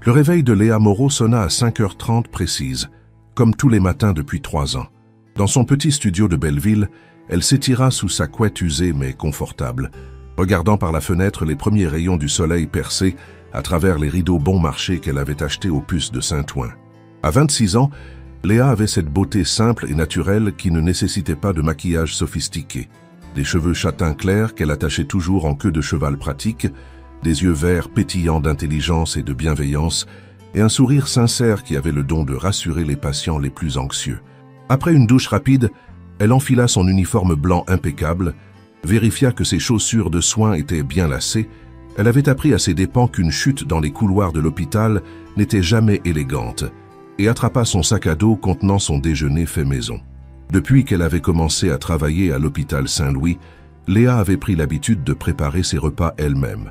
Le réveil de Léa Moreau sonna à 5h30 précise, comme tous les matins depuis 3 ans. Dans son petit studio de Belleville, elle s'étira sous sa couette usée mais confortable, regardant par la fenêtre les premiers rayons du soleil percer à travers les rideaux bon marché qu'elle avait achetés aux puces de Saint-Ouen. À 26 ans, Léa avait cette beauté simple et naturelle qui ne nécessitait pas de maquillage sophistiqué. Des cheveux châtains clairs qu'elle attachait toujours en queue de cheval pratique, des yeux verts pétillants d'intelligence et de bienveillance, et un sourire sincère qui avait le don de rassurer les patients les plus anxieux. Après une douche rapide, elle enfila son uniforme blanc impeccable, vérifia que ses chaussures de soins étaient bien lacées. Elle avait appris à ses dépens qu'une chute dans les couloirs de l'hôpital n'était jamais élégante, et attrapa son sac à dos contenant son déjeuner fait maison. Depuis qu'elle avait commencé à travailler à l'hôpital Saint-Louis, Léa avait pris l'habitude de préparer ses repas elle-même.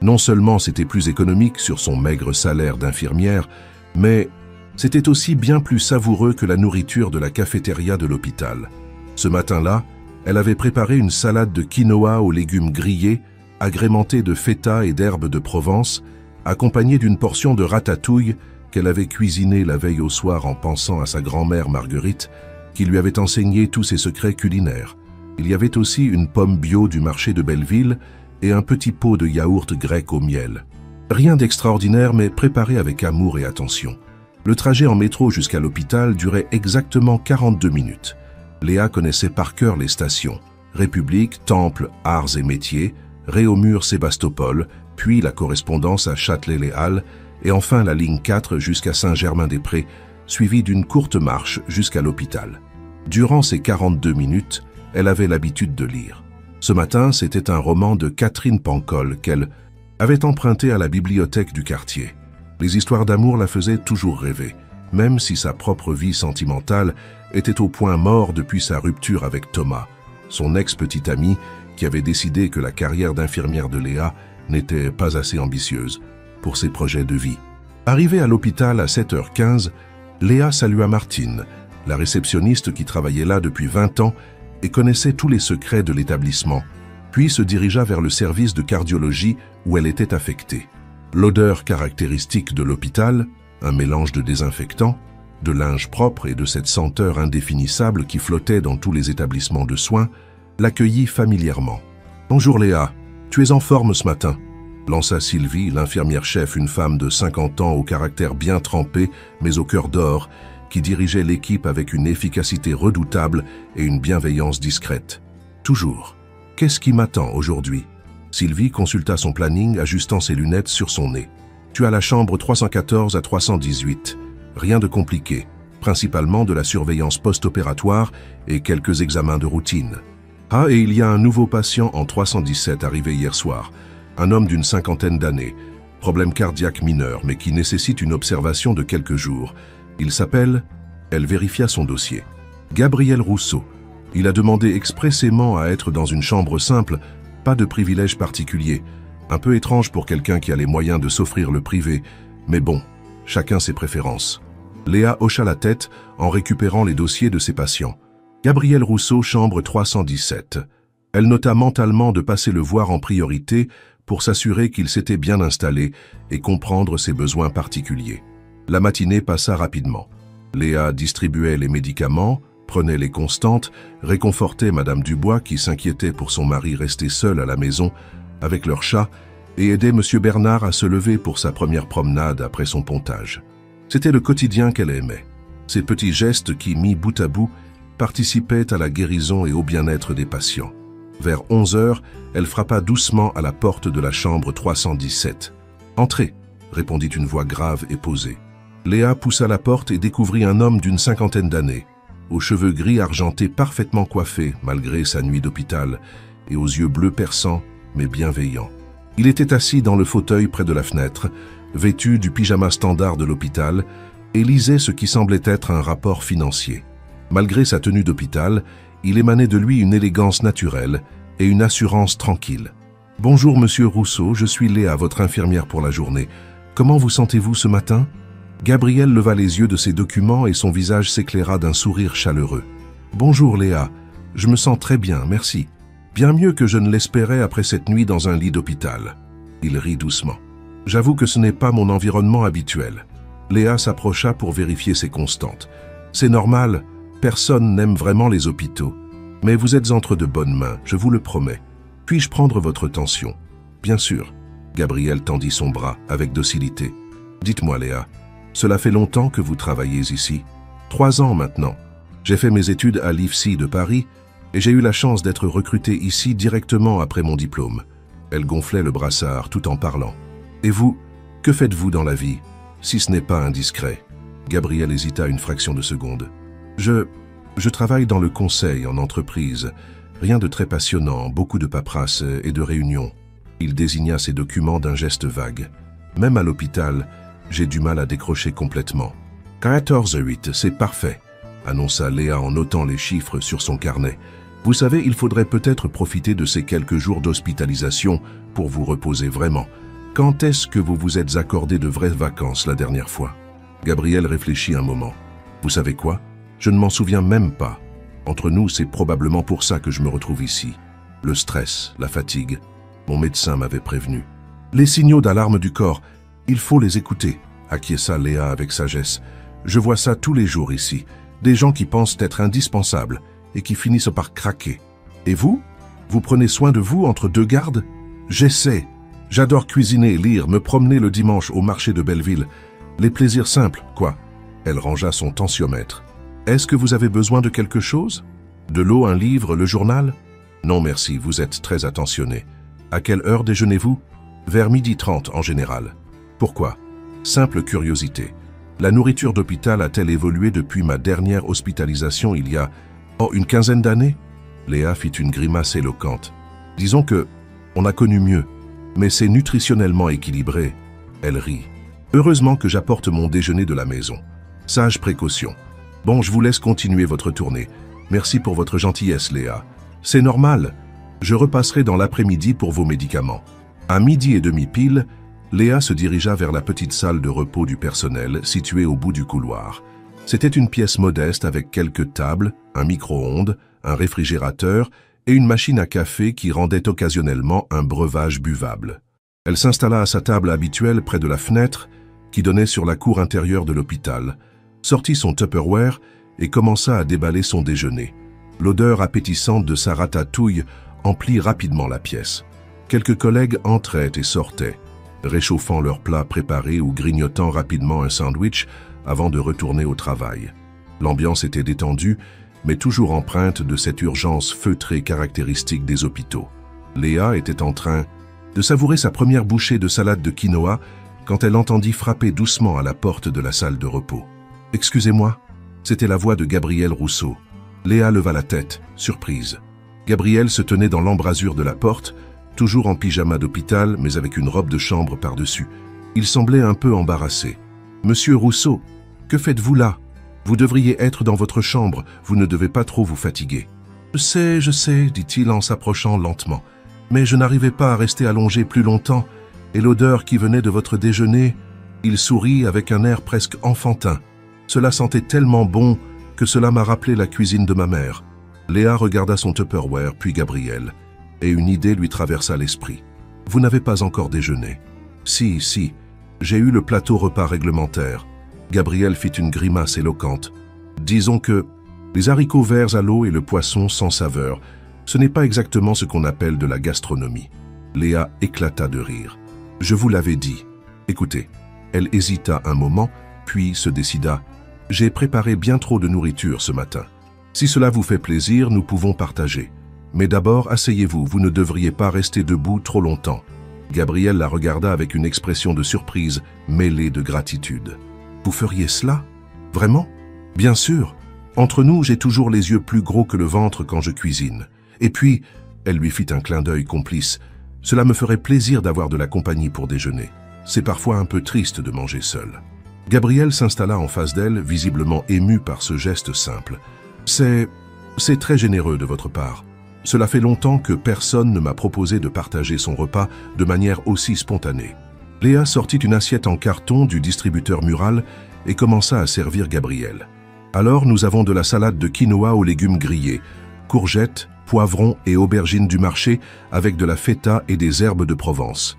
Non seulement c'était plus économique sur son maigre salaire d'infirmière, mais c'était aussi bien plus savoureux que la nourriture de la cafétéria de l'hôpital. Ce matin-là, elle avait préparé une salade de quinoa aux légumes grillés, agrémentée de feta et d'herbes de Provence, accompagnée d'une portion de ratatouille qu'elle avait cuisinée la veille au soir en pensant à sa grand-mère Marguerite, qui lui avait enseigné tous ses secrets culinaires. Il y avait aussi une pomme bio du marché de Belleville et un petit pot de yaourt grec au miel. Rien d'extraordinaire, mais préparé avec amour et attention. Le trajet en métro jusqu'à l'hôpital durait exactement 42 minutes. Léa connaissait par cœur les stations: République, Temple, Arts et Métiers, Réaumur-Sébastopol, puis la correspondance à Châtelet-les-Halles, et enfin la ligne 4 jusqu'à Saint-Germain-des-Prés, suivie d'une courte marche jusqu'à l'hôpital. Durant ces 42 minutes, elle avait l'habitude de lire. Ce matin, c'était un roman de Catherine Pancol qu'elle avait emprunté à la bibliothèque du quartier. Les histoires d'amour la faisaient toujours rêver, même si sa propre vie sentimentale était au point mort depuis sa rupture avec Thomas, son ex-petit ami qui avait décidé que la carrière d'infirmière de Léa n'était pas assez ambitieuse pour ses projets de vie. Arrivée à l'hôpital à 7h15, Léa salua Martine, la réceptionniste qui travaillait là depuis 20 ans et connaissait tous les secrets de l'établissement, puis se dirigea vers le service de cardiologie où elle était affectée. L'odeur caractéristique de l'hôpital, un mélange de désinfectants, de linge propre et de cette senteur indéfinissable qui flottait dans tous les établissements de soins, l'accueillit familièrement. « Bonjour Léa, tu es en forme ce matin ?» lança Sylvie, l'infirmière-chef, une femme de 50 ans au caractère bien trempé mais au cœur d'or, qui dirigeait l'équipe avec une efficacité redoutable et une bienveillance discrète. « Toujours. Qu'est-ce qui m'attend aujourd'hui ?» Sylvie consulta son planning, ajustant ses lunettes sur son nez. « Tu as la chambre 314 à 318. Rien de compliqué, principalement de la surveillance post-opératoire et quelques examens de routine. Ah, et il y a un nouveau patient en 317 arrivé hier soir, un homme d'une 50aine d'années, problème cardiaque mineur mais qui nécessite une observation de quelques jours. Il s'appelle... » Elle vérifia son dossier. « Gabriel Rousseau. Il a demandé expressément à être dans une chambre simple, pas de privilège particulier. Un peu étrange pour quelqu'un qui a les moyens de s'offrir le privé, mais bon, chacun ses préférences. » Léa hocha la tête en récupérant les dossiers de ses patients. Gabriel Rousseau, chambre 317. Elle nota mentalement de passer le voir en priorité pour s'assurer qu'il s'était bien installé et comprendre ses besoins particuliers. La matinée passa rapidement. Léa distribuait les médicaments, prenait les constantes, réconfortait Madame Dubois qui s'inquiétait pour son mari resté seul à la maison avec leur chat et aidait Monsieur Bernard à se lever pour sa première promenade après son pontage. C'était le quotidien qu'elle aimait. Ces petits gestes qui, mis bout à bout, participaient à la guérison et au bien-être des patients. Vers 11h, elle frappa doucement à la porte de la chambre 317. « Entrez !» répondit une voix grave et posée. Léa poussa la porte et découvrit un homme d'une 50aine d'années, aux cheveux gris argentés parfaitement coiffés malgré sa nuit d'hôpital, et aux yeux bleus perçants mais bienveillants. Il était assis dans le fauteuil près de la fenêtre, vêtu du pyjama standard de l'hôpital, et lisait ce qui semblait être un rapport financier. Malgré sa tenue d'hôpital, il émanait de lui une élégance naturelle et une assurance tranquille. « Bonjour, Monsieur Rousseau, je suis Léa, votre infirmière pour la journée. Comment vous sentez-vous ce matin ?» Gabriel leva les yeux de ses documents et son visage s'éclaira d'un sourire chaleureux. « Bonjour Léa, je me sens très bien, merci. Bien mieux que je ne l'espérais après cette nuit dans un lit d'hôpital. » Il rit doucement. « J'avoue que ce n'est pas mon environnement habituel. Léa s'approcha pour vérifier ses constantes. C'est normal, personne n'aime vraiment les hôpitaux. Mais vous êtes entre de bonnes mains, je vous le promets. Puis-je prendre votre tension? Bien sûr. Gabriel tendit son bras avec docilité. Dites-moi Léa, cela fait longtemps que vous travaillez ici? 3 ans maintenant. J'ai fait mes études à l'IFSI de Paris et j'ai eu la chance d'être recruté ici directement après mon diplôme. Elle gonflait le brassard tout en parlant. Et vous, que faites-vous dans la vie, si ce n'est pas indiscret? Gabriel hésita une fraction de seconde. Je travaille dans le conseil en entreprise. Rien de très passionnant, beaucoup de paperasse et de réunions. Il désigna ses documents d'un geste vague. Même à l'hôpital, j'ai du mal à décrocher complètement. 14-8, c'est parfait, annonça Léa en notant les chiffres sur son carnet. Vous savez, il faudrait peut-être profiter de ces quelques jours d'hospitalisation pour vous reposer vraiment. Quand est-ce que vous vous êtes accordé de vraies vacances la dernière fois? Gabriel réfléchit un moment. Vous savez quoi? Je ne m'en souviens même pas. Entre nous, c'est probablement pour ça que je me retrouve ici. Le stress, la fatigue. Mon médecin m'avait prévenu. Les signaux d'alarme du corps, il faut les écouter, acquiesça Léa avec sagesse. Je vois ça tous les jours ici. Des gens qui pensent être indispensables et qui finissent par craquer. Et vous? Vous prenez soin de vous entre 2 gardes? J'essaie. J'adore cuisiner, lire, me promener le dimanche au marché de Belleville. Les plaisirs simples, quoi. Elle rangea son tensiomètre. Est-ce que vous avez besoin de quelque chose? De l'eau, un livre, le journal? Non merci, vous êtes très attentionné. À quelle heure déjeunez-vous? Vers 12h30 en général. Pourquoi? Simple curiosité. La nourriture d'hôpital a-t-elle évolué depuis ma dernière hospitalisation il y a, une quinzaine d'années? Léa fit une grimace éloquente. Disons que on a connu mieux, mais c'est nutritionnellement équilibré. Elle rit. Heureusement que j'apporte mon déjeuner de la maison. Sage précaution. Bon, je vous laisse continuer votre tournée. Merci pour votre gentillesse, Léa. C'est normal. Je repasserai dans l'après-midi pour vos médicaments. À 12h30 pile, Léa se dirigea vers la petite salle de repos du personnel située au bout du couloir. C'était une pièce modeste avec quelques tables, un micro-ondes, un réfrigérateur et une machine à café qui rendait occasionnellement un breuvage buvable. Elle s'installa à sa table habituelle près de la fenêtre qui donnait sur la cour intérieure de l'hôpital, sortit son Tupperware et commença à déballer son déjeuner. L'odeur appétissante de sa ratatouille emplit rapidement la pièce. Quelques collègues entraient et sortaient, réchauffant leurs plats préparés ou grignotant rapidement un sandwich avant de retourner au travail. L'ambiance était détendue, mais toujours empreinte de cette urgence feutrée caractéristique des hôpitaux. Léa était en train de savourer sa première bouchée de salade de quinoa quand elle entendit frapper doucement à la porte de la salle de repos. « Excusez-moi » c'était la voix de Gabriel Rousseau. Léa leva la tête, surprise. Gabriel se tenait dans l'embrasure de la porte, toujours en pyjama d'hôpital, mais avec une robe de chambre par-dessus. Il semblait un peu embarrassé. « Monsieur Rousseau, que faites-vous là? Vous devriez être dans votre chambre, vous ne devez pas trop vous fatiguer. »« Je sais, dit-il en s'approchant lentement. Mais je n'arrivais pas à rester allongé plus longtemps, et l'odeur qui venait de votre déjeuner... » Il sourit avec un air presque enfantin. Cela sentait tellement bon que cela m'a rappelé la cuisine de ma mère. Léa regarda son Tupperware, puis Gabriel, et une idée lui traversa l'esprit. « Vous n'avez pas encore déjeuné. »« Si, j'ai eu le plateau repas réglementaire. » Gabriel fit une grimace éloquente. « Disons que les haricots verts à l'eau et le poisson sans saveur, ce n'est pas exactement ce qu'on appelle de la gastronomie. » Léa éclata de rire. « Je vous l'avais dit. Écoutez. » Elle hésita un moment, puis se décida. « J'ai préparé bien trop de nourriture ce matin. Si cela vous fait plaisir, nous pouvons partager. Mais d'abord, asseyez-vous, vous ne devriez pas rester debout trop longtemps. » Gabriel la regarda avec une expression de surprise mêlée de gratitude. « Vous feriez cela? Vraiment? Bien sûr. Entre nous, j'ai toujours les yeux plus gros que le ventre quand je cuisine. Et puis, elle lui fit un clin d'œil complice, cela me ferait plaisir d'avoir de la compagnie pour déjeuner. C'est parfois un peu triste de manger seul. » Gabriel s'installa en face d'elle, visiblement ému par ce geste simple. « C'est très généreux de votre part. Cela fait longtemps que personne ne m'a proposé de partager son repas de manière aussi spontanée. » Léa sortit une assiette en carton du distributeur mural et commença à servir Gabriel. « Alors nous avons de la salade de quinoa aux légumes grillés, courgettes, poivrons et aubergines du marché avec de la feta et des herbes de Provence. »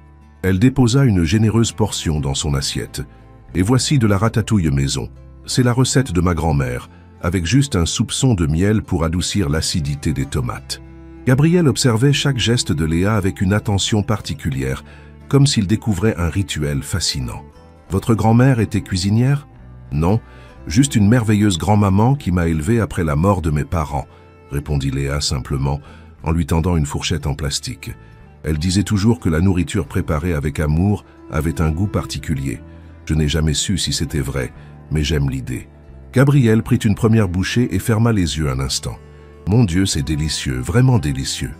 Elle déposa une généreuse portion dans son assiette. Et voici de la ratatouille maison. C'est la recette de ma grand-mère, avec juste un soupçon de miel pour adoucir l'acidité des tomates. Gabriel observait chaque geste de Léa avec une attention particulière, comme s'il découvrait un rituel fascinant. « Votre grand-mère était cuisinière ?»« Non, juste une merveilleuse grand-maman qui m'a élevé après la mort de mes parents, » répondit Léa simplement, en lui tendant une fourchette en plastique. Elle disait toujours que la nourriture préparée avec amour avait un goût particulier. Je n'ai jamais su si c'était vrai, mais j'aime l'idée. Gabriel prit une première bouchée et ferma les yeux un instant. « Mon Dieu, c'est délicieux, vraiment délicieux. »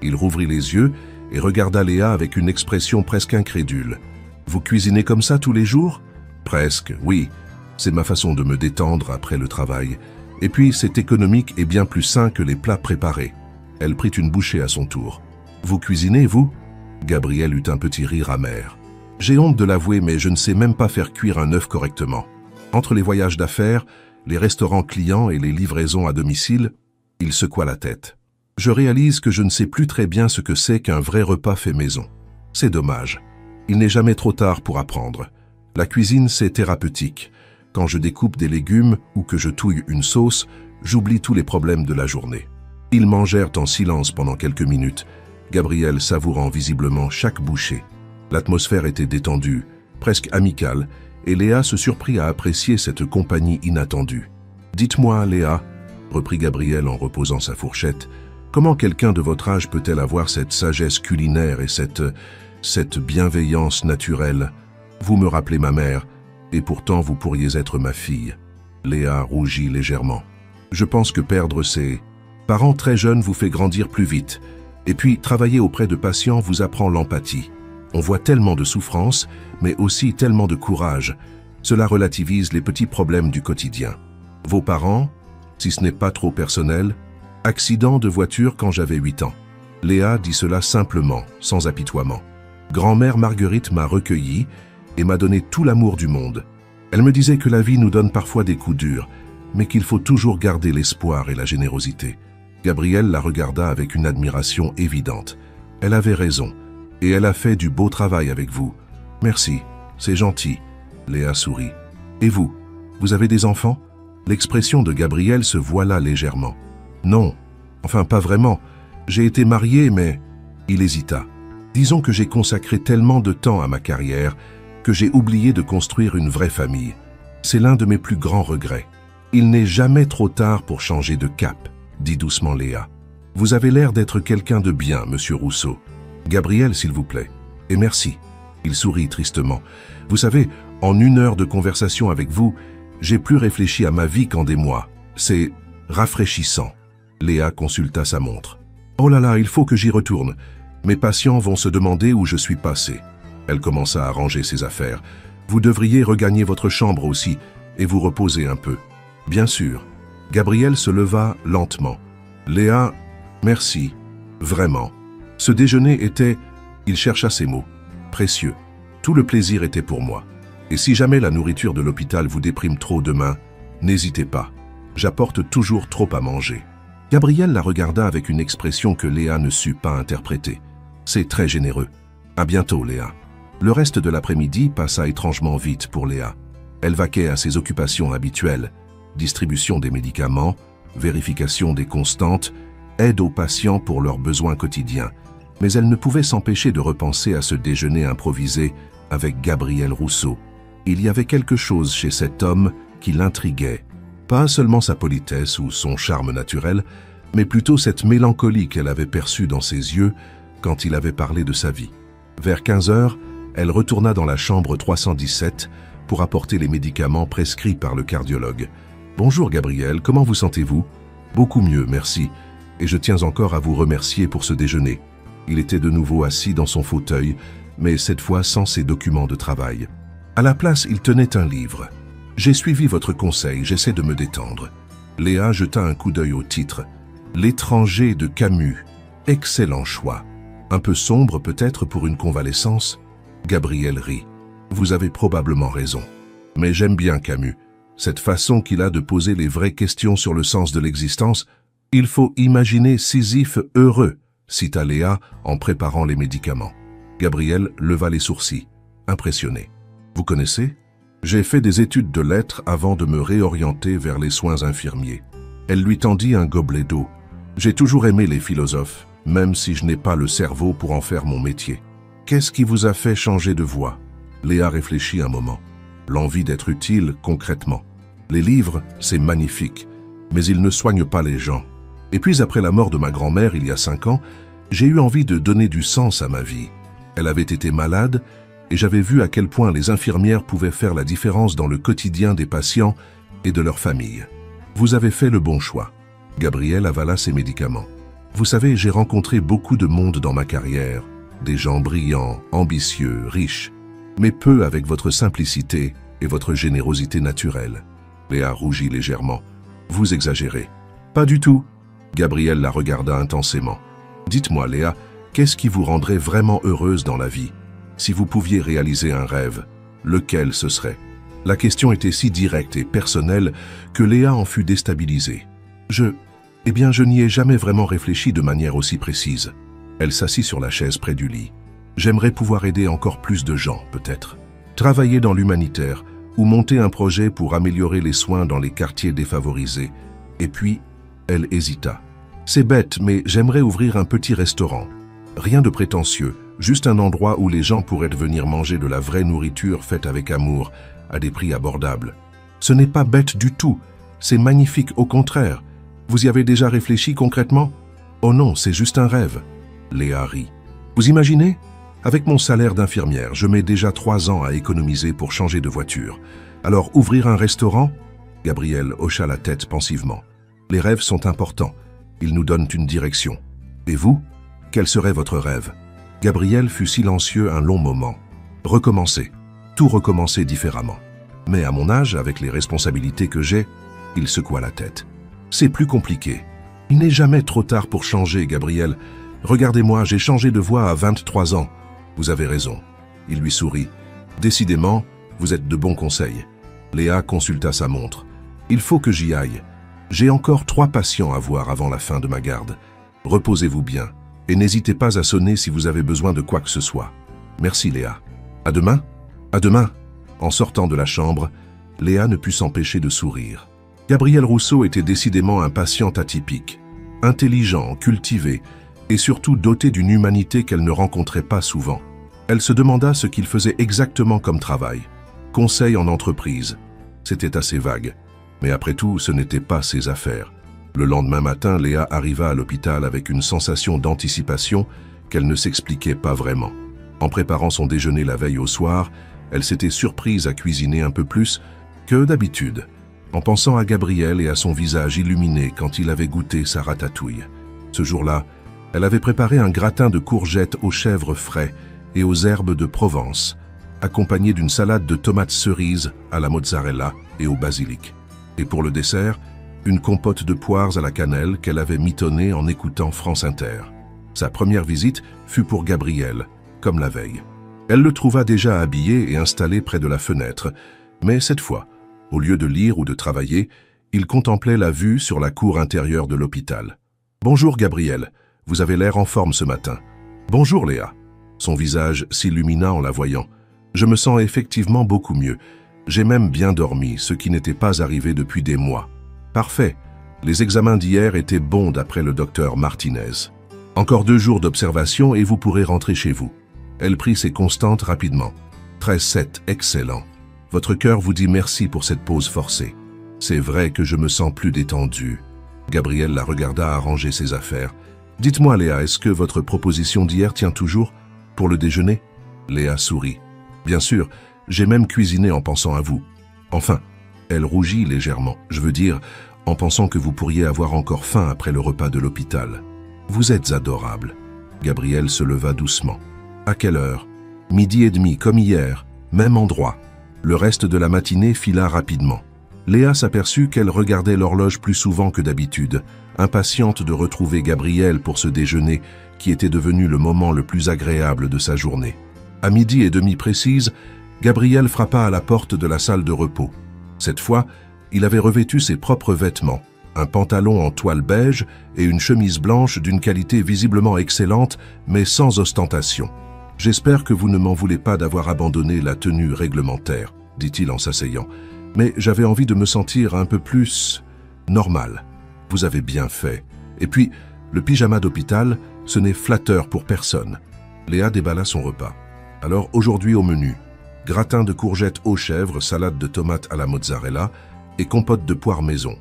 Il rouvrit les yeux et regarda Léa avec une expression presque incrédule. « Vous cuisinez comme ça tous les jours ?»« Presque, oui. C'est ma façon de me détendre après le travail. Et puis, c'est économique et bien plus sain que les plats préparés. » Elle prit une bouchée à son tour. « Vous cuisinez, vous ?» Gabriel eut un petit rire amer. « J'ai honte de l'avouer, mais je ne sais même pas faire cuire un œuf correctement. Entre les voyages d'affaires, les restaurants clients et les livraisons à domicile, il secoua la tête. Je réalise que je ne sais plus très bien ce que c'est qu'un vrai repas fait maison. C'est dommage. Il n'est jamais trop tard pour apprendre. La cuisine, c'est thérapeutique. Quand je découpe des légumes ou que je touille une sauce, j'oublie tous les problèmes de la journée. » Ils mangèrent en silence pendant quelques minutes, Gabriel savourant visiblement chaque bouchée. L'atmosphère était détendue, presque amicale, et Léa se surprit à apprécier cette compagnie inattendue. « Dites-moi, Léa, » reprit Gabriel en reposant sa fourchette, « comment quelqu'un de votre âge peut-elle avoir cette sagesse culinaire et cette bienveillance naturelle? Vous me rappelez ma mère, et pourtant vous pourriez être ma fille. » Léa rougit légèrement. « Je pense que perdre ses parents très jeunes vous fait grandir plus vite. Et puis, travailler auprès de patients vous apprend l'empathie. On voit tellement de souffrance, mais aussi tellement de courage. Cela relativise les petits problèmes du quotidien. Vos parents, si ce n'est pas trop personnel, accident de voiture quand j'avais 8 ans. » Léa dit cela simplement, sans apitoiement. « Grand-mère Marguerite m'a recueilli et m'a donné tout l'amour du monde. Elle me disait que la vie nous donne parfois des coups durs, mais qu'il faut toujours garder l'espoir et la générosité. » Gabriel la regarda avec une admiration évidente. Elle avait raison, et elle a fait du beau travail avec vous. Merci, c'est gentil. Léa sourit. Et vous, vous avez des enfants? L'expression de Gabriel se voila légèrement. Non, enfin pas vraiment. J'ai été marié, mais... Il hésita. Disons que j'ai consacré tellement de temps à ma carrière que j'ai oublié de construire une vraie famille. C'est l'un de mes plus grands regrets. Il n'est jamais trop tard pour changer de cap, dit doucement Léa. Vous avez l'air d'être quelqu'un de bien, monsieur Rousseau. Gabriel, s'il vous plaît. Et merci. Il sourit tristement. Vous savez, en 1 heure de conversation avec vous, j'ai plus réfléchi à ma vie qu'en des mois. C'est rafraîchissant. Léa consulta sa montre. Oh là là, il faut que j'y retourne. Mes patients vont se demander où je suis passé. Elle commença à ranger ses affaires. Vous devriez regagner votre chambre aussi et vous reposer un peu. Bien sûr. Gabriel se leva lentement. Léa, merci. Vraiment. Ce déjeuner était, il chercha ses mots, précieux. Tout le plaisir était pour moi. Et si jamais la nourriture de l'hôpital vous déprime trop demain, n'hésitez pas. J'apporte toujours trop à manger. Gabriel la regarda avec une expression que Léa ne sut pas interpréter. C'est très généreux. À bientôt, Léa. Le reste de l'après-midi passa étrangement vite pour Léa. Elle vaquait à ses occupations habituelles. Distribution des médicaments, vérification des constantes, aide aux patients pour leurs besoins quotidiens. Mais elle ne pouvait s'empêcher de repenser à ce déjeuner improvisé avec Gabriel Rousseau. Il y avait quelque chose chez cet homme qui l'intriguait. Pas seulement sa politesse ou son charme naturel, mais plutôt cette mélancolie qu'elle avait perçue dans ses yeux quand il avait parlé de sa vie. Vers 15 heures, elle retourna dans la chambre 317 pour apporter les médicaments prescrits par le cardiologue. « Bonjour Gabriel, comment vous sentez-vous »« Beaucoup mieux, merci. Et je tiens encore à vous remercier pour ce déjeuner. » Il était de nouveau assis dans son fauteuil, mais cette fois sans ses documents de travail. À la place, il tenait un livre. « J'ai suivi votre conseil, j'essaie de me détendre. » Léa jeta un coup d'œil au titre. « L'étranger de Camus. Excellent choix. Un peu sombre peut-être pour une convalescence ?» Gabriel rit. « Vous avez probablement raison. Mais j'aime bien Camus. Cette façon qu'il a de poser les vraies questions sur le sens de l'existence. Il faut imaginer Sisyphe heureux, cita Léa en préparant les médicaments. Gabrielle leva les sourcils, impressionné. « Vous connaissez ? J'ai fait des études de lettres avant de me réorienter vers les soins infirmiers. » Elle lui tendit un gobelet d'eau. « J'ai toujours aimé les philosophes, même si je n'ai pas le cerveau pour en faire mon métier. Qu'est-ce qui vous a fait changer de voie ?» Léa réfléchit un moment. L'envie d'être utile concrètement. Les livres, c'est magnifique, mais ils ne soignent pas les gens. Et puis après la mort de ma grand-mère il y a 5 ans, j'ai eu envie de donner du sens à ma vie. Elle avait été malade et j'avais vu à quel point les infirmières pouvaient faire la différence dans le quotidien des patients et de leurs familles. Vous avez fait le bon choix. Gabrielle avala ses médicaments. Vous savez, j'ai rencontré beaucoup de monde dans ma carrière, des gens brillants, ambitieux, riches, mais peu avec votre simplicité et votre générosité naturelle. Léa rougit légèrement. Vous exagérez. Pas du tout. Gabrielle la regarda intensément. Dites-moi, Léa, qu'est-ce qui vous rendrait vraiment heureuse dans la vie? Si vous pouviez réaliser un rêve, lequel ce serait? La question était si directe et personnelle que Léa en fut déstabilisée. Eh bien, je n'y ai jamais vraiment réfléchi de manière aussi précise. Elle s'assit sur la chaise près du lit. J'aimerais pouvoir aider encore plus de gens, peut-être. Travailler dans l'humanitaire ou monter un projet pour améliorer les soins dans les quartiers défavorisés. Et puis, elle hésita. C'est bête, mais j'aimerais ouvrir un petit restaurant. Rien de prétentieux, juste un endroit où les gens pourraient venir manger de la vraie nourriture faite avec amour, à des prix abordables. Ce n'est pas bête du tout, c'est magnifique au contraire. Vous y avez déjà réfléchi concrètement? Oh non, c'est juste un rêve. Léa rit. Vous imaginez? Avec mon salaire d'infirmière, je mets déjà 3 ans à économiser pour changer de voiture. Alors ouvrir un restaurant? Gabrielle hocha la tête pensivement. Les rêves sont importants, ils nous donnent une direction. Et vous? Quel serait votre rêve? Gabriel fut silencieux un long moment. Recommencer, tout recommencer différemment. Mais à mon âge, avec les responsabilités que j'ai, il secoua la tête. C'est plus compliqué. Il n'est jamais trop tard pour changer, Gabriel. Regardez-moi, j'ai changé de voie à 23 ans. Vous avez raison. Il lui sourit. Décidément, vous êtes de bons conseils. Léa consulta sa montre. Il faut que j'y aille. J'ai encore 3 patients à voir avant la fin de ma garde. Reposez-vous bien et n'hésitez pas à sonner si vous avez besoin de quoi que ce soit. Merci Léa. À demain. À demain. En sortant de la chambre, Léa ne put s'empêcher de sourire. Gabriel Rousseau était décidément un patient atypique, intelligent, cultivé et surtout doté d'une humanité qu'elle ne rencontrait pas souvent. Elle se demanda ce qu'il faisait exactement comme travail. Conseil en entreprise. C'était assez vague. Mais après tout, ce n'était pas ses affaires. Le lendemain matin, Léa arriva à l'hôpital avec une sensation d'anticipation qu'elle ne s'expliquait pas vraiment. En préparant son déjeuner la veille au soir, elle s'était surprise à cuisiner un peu plus que d'habitude, en pensant à Gabriel et à son visage illuminé quand il avait goûté sa ratatouille. Ce jour-là, elle avait préparé un gratin de courgettes aux chèvres frais et aux herbes de Provence, accompagné d'une salade de tomates cerises à la mozzarella et au basilic. Et pour le dessert, une compote de poires à la cannelle qu'elle avait mitonnée en écoutant France Inter. Sa première visite fut pour Gabriel, comme la veille. Elle le trouva déjà habillé et installé près de la fenêtre, mais cette fois, au lieu de lire ou de travailler, il contemplait la vue sur la cour intérieure de l'hôpital. « Bonjour Gabriel, vous avez l'air en forme ce matin. »« Bonjour Léa. » Son visage s'illumina en la voyant. « Je me sens effectivement beaucoup mieux. J'ai même bien dormi, ce qui n'était pas arrivé depuis des mois. » « Parfait. Les examens d'hier étaient bons d'après le docteur Martinez. Encore 2 jours d'observation et vous pourrez rentrer chez vous. » Elle prit ses constantes rapidement. « 13-7, excellent. Votre cœur vous dit merci pour cette pause forcée. C'est vrai que je me sens plus détendu. » Gabriel la regarda arranger ses affaires. « Dites-moi Léa, est-ce que votre proposition d'hier tient toujours pour le déjeuner ?» Léa sourit. « Bien sûr, j'ai même cuisiné en pensant à vous. Enfin, elle rougit légèrement, je veux dire, en pensant que vous pourriez avoir encore faim après le repas de l'hôpital. Vous êtes adorable. » Gabriel se leva doucement. « À quelle heure ?»« 12h30, comme hier, même endroit. » Le reste de la matinée fila rapidement. Léa s'aperçut qu'elle regardait l'horloge plus souvent que d'habitude, impatiente de retrouver Gabriel pour ce déjeuner qui était devenu le moment le plus agréable de sa journée. À 12h30 précise, Gabriel frappa à la porte de la salle de repos. Cette fois, il avait revêtu ses propres vêtements, un pantalon en toile beige et une chemise blanche d'une qualité visiblement excellente, mais sans ostentation. « J'espère que vous ne m'en voulez pas d'avoir abandonné la tenue réglementaire, dit-il en s'asseyant. Mais j'avais envie de me sentir un peu plus normal. Vous avez bien fait. Et puis, le pyjama d'hôpital, ce n'est flatteur pour personne. » Léa déballa son repas. Alors aujourd'hui au menu, gratin de courgettes aux chèvres, salade de tomates à la mozzarella et compote de poire maison.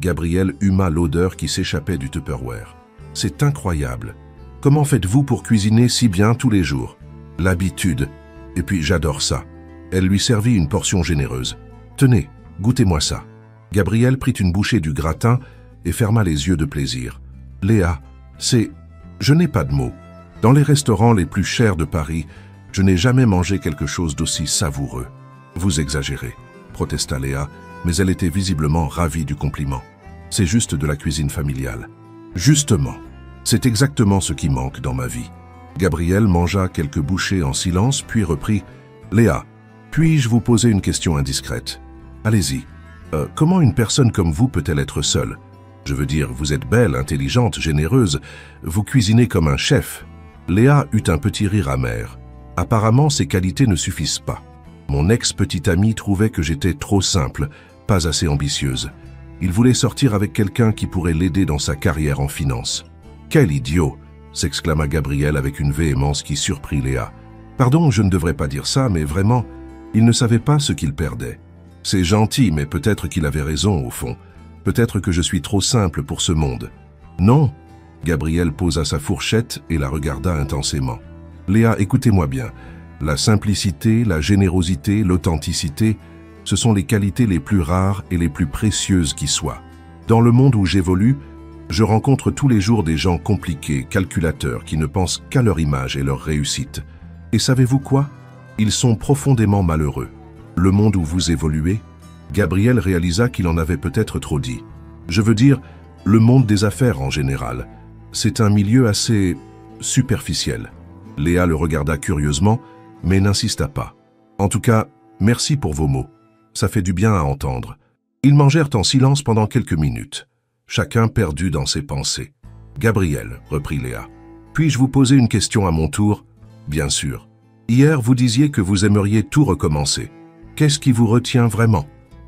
Gabriel huma l'odeur qui s'échappait du Tupperware. « C'est incroyable. Comment faites-vous pour cuisiner si bien tous les jours ?»« L'habitude. Et puis j'adore ça. » Elle lui servit une portion généreuse. « Tenez, goûtez-moi ça. » Gabriel prit une bouchée du gratin et ferma les yeux de plaisir. « Léa, c'est... Je n'ai pas de mots. Dans les restaurants les plus chers de Paris, je n'ai jamais mangé quelque chose d'aussi savoureux. »« Vous exagérez, » protesta Léa, mais elle était visiblement ravie du compliment. « C'est juste de la cuisine familiale. »« Justement, c'est exactement ce qui manque dans ma vie. » Gabriel mangea quelques bouchées en silence, puis reprit. « Léa, puis-je vous poser une question indiscrète? Allez-y. Comment une personne comme vous peut-elle être seule? Je veux dire, vous êtes belle, intelligente, généreuse. Vous cuisinez comme un chef. » Léa eut un petit rire amer. Apparemment, ces qualités ne suffisent pas. Mon ex-petite amie trouvait que j'étais trop simple, pas assez ambitieuse. Il voulait sortir avec quelqu'un qui pourrait l'aider dans sa carrière en finance. « Quel idiot !» s'exclama Gabriel avec une véhémence qui surprit Léa. « Pardon, je ne devrais pas dire ça, mais vraiment, il ne savait pas ce qu'il perdait. C'est gentil, mais peut-être qu'il avait raison au fond. Peut-être que je suis trop simple pour ce monde. » « Non !» Gabriel posa sa fourchette et la regarda intensément. « Léa, écoutez-moi bien. La simplicité, la générosité, l'authenticité, ce sont les qualités les plus rares et les plus précieuses qui soient. Dans le monde où j'évolue, je rencontre tous les jours des gens compliqués, calculateurs, qui ne pensent qu'à leur image et leur réussite. Et savez-vous quoi? Ils sont profondément malheureux. Le monde où vous évoluez, Gabriel réalisa qu'il en avait peut-être trop dit. Je veux dire, le monde des affaires en général. C'est un milieu assez superficiel. » Léa le regarda curieusement, mais n'insista pas. « En tout cas, merci pour vos mots. Ça fait du bien à entendre. » Ils mangèrent en silence pendant quelques minutes, chacun perdu dans ses pensées. « Gabriel, » reprit Léa, « puis-je vous poser une question à mon tour? »« Bien sûr. Hier, vous disiez que vous aimeriez tout recommencer. Qu'est-ce qui vous retient vraiment ?»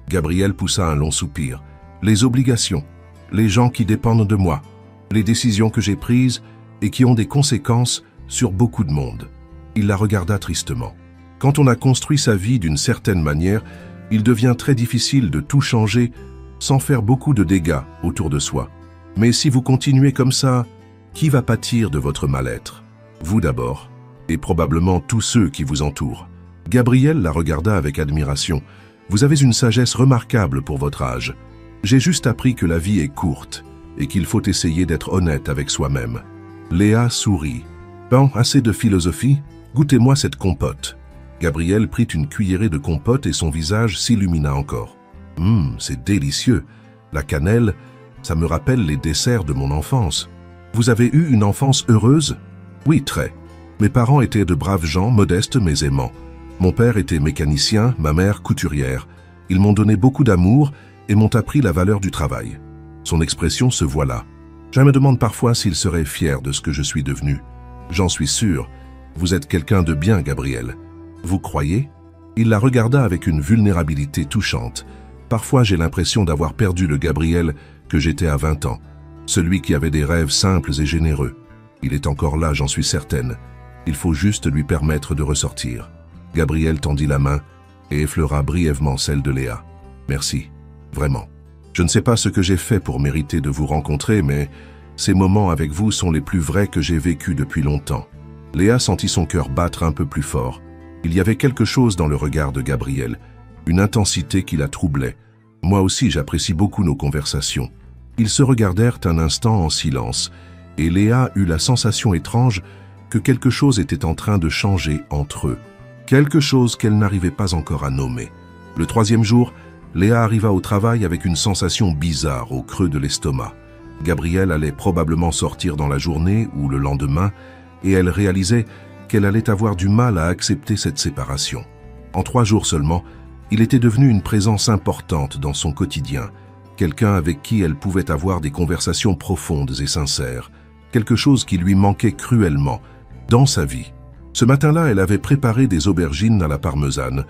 Gabriel poussa un long soupir. « Les obligations, les gens qui dépendent de moi, les décisions que j'ai prises et qui ont des conséquences sur beaucoup de monde. » Il la regarda tristement. Quand on a construit sa vie d'une certaine manière, il devient très difficile de tout changer sans faire beaucoup de dégâts autour de soi. Mais si vous continuez comme ça, qui va pâtir de votre mal-être? Vous d'abord, et probablement tous ceux qui vous entourent. Gabriel la regarda avec admiration. « Vous avez une sagesse remarquable pour votre âge. J'ai juste appris que la vie est courte et qu'il faut essayer d'être honnête avec soi-même. » Léa sourit. « Bon, assez de philosophie, goûtez-moi cette compote. » Gabriel prit une cuillerée de compote et son visage s'illumina encore. « C'est délicieux. La cannelle, ça me rappelle les desserts de mon enfance. Vous avez eu une enfance heureuse? » « Oui, très. Mes parents étaient de braves gens, modestes mais aimants. Mon père était mécanicien, ma mère couturière. Ils m'ont donné beaucoup d'amour et m'ont appris la valeur du travail. » Son expression se voila. « Je me demande parfois s'il serait fier de ce que je suis devenu. J'en suis sûr. Vous êtes quelqu'un de bien, Gabriel. Vous croyez ?» Il la regarda avec une vulnérabilité touchante. « Parfois, j'ai l'impression d'avoir perdu le Gabriel que j'étais à 20 ans. Celui qui avait des rêves simples et généreux. Il est encore là, j'en suis certaine. Il faut juste lui permettre de ressortir. » Gabriel tendit la main et effleura brièvement celle de Léa. « Merci, vraiment. Je ne sais pas ce que j'ai fait pour mériter de vous rencontrer, mais ces moments avec vous sont les plus vrais que j'ai vécus depuis longtemps. » Léa sentit son cœur battre un peu plus fort. Il y avait quelque chose dans le regard de Gabriel, une intensité qui la troublait. Moi aussi, j'apprécie beaucoup nos conversations. Ils se regardèrent un instant en silence, et Léa eut la sensation étrange que quelque chose était en train de changer entre eux. Quelque chose qu'elle n'arrivait pas encore à nommer. Le troisième jour, Léa arriva au travail avec une sensation bizarre au creux de l'estomac. Gabriel allait probablement sortir dans la journée ou le lendemain, et elle réalisait qu'elle allait avoir du mal à accepter cette séparation. En 3 jours seulement, il était devenu une présence importante dans son quotidien, quelqu'un avec qui elle pouvait avoir des conversations profondes et sincères, quelque chose qui lui manquait cruellement dans sa vie. Ce matin-là, elle avait préparé des aubergines à la parmesane,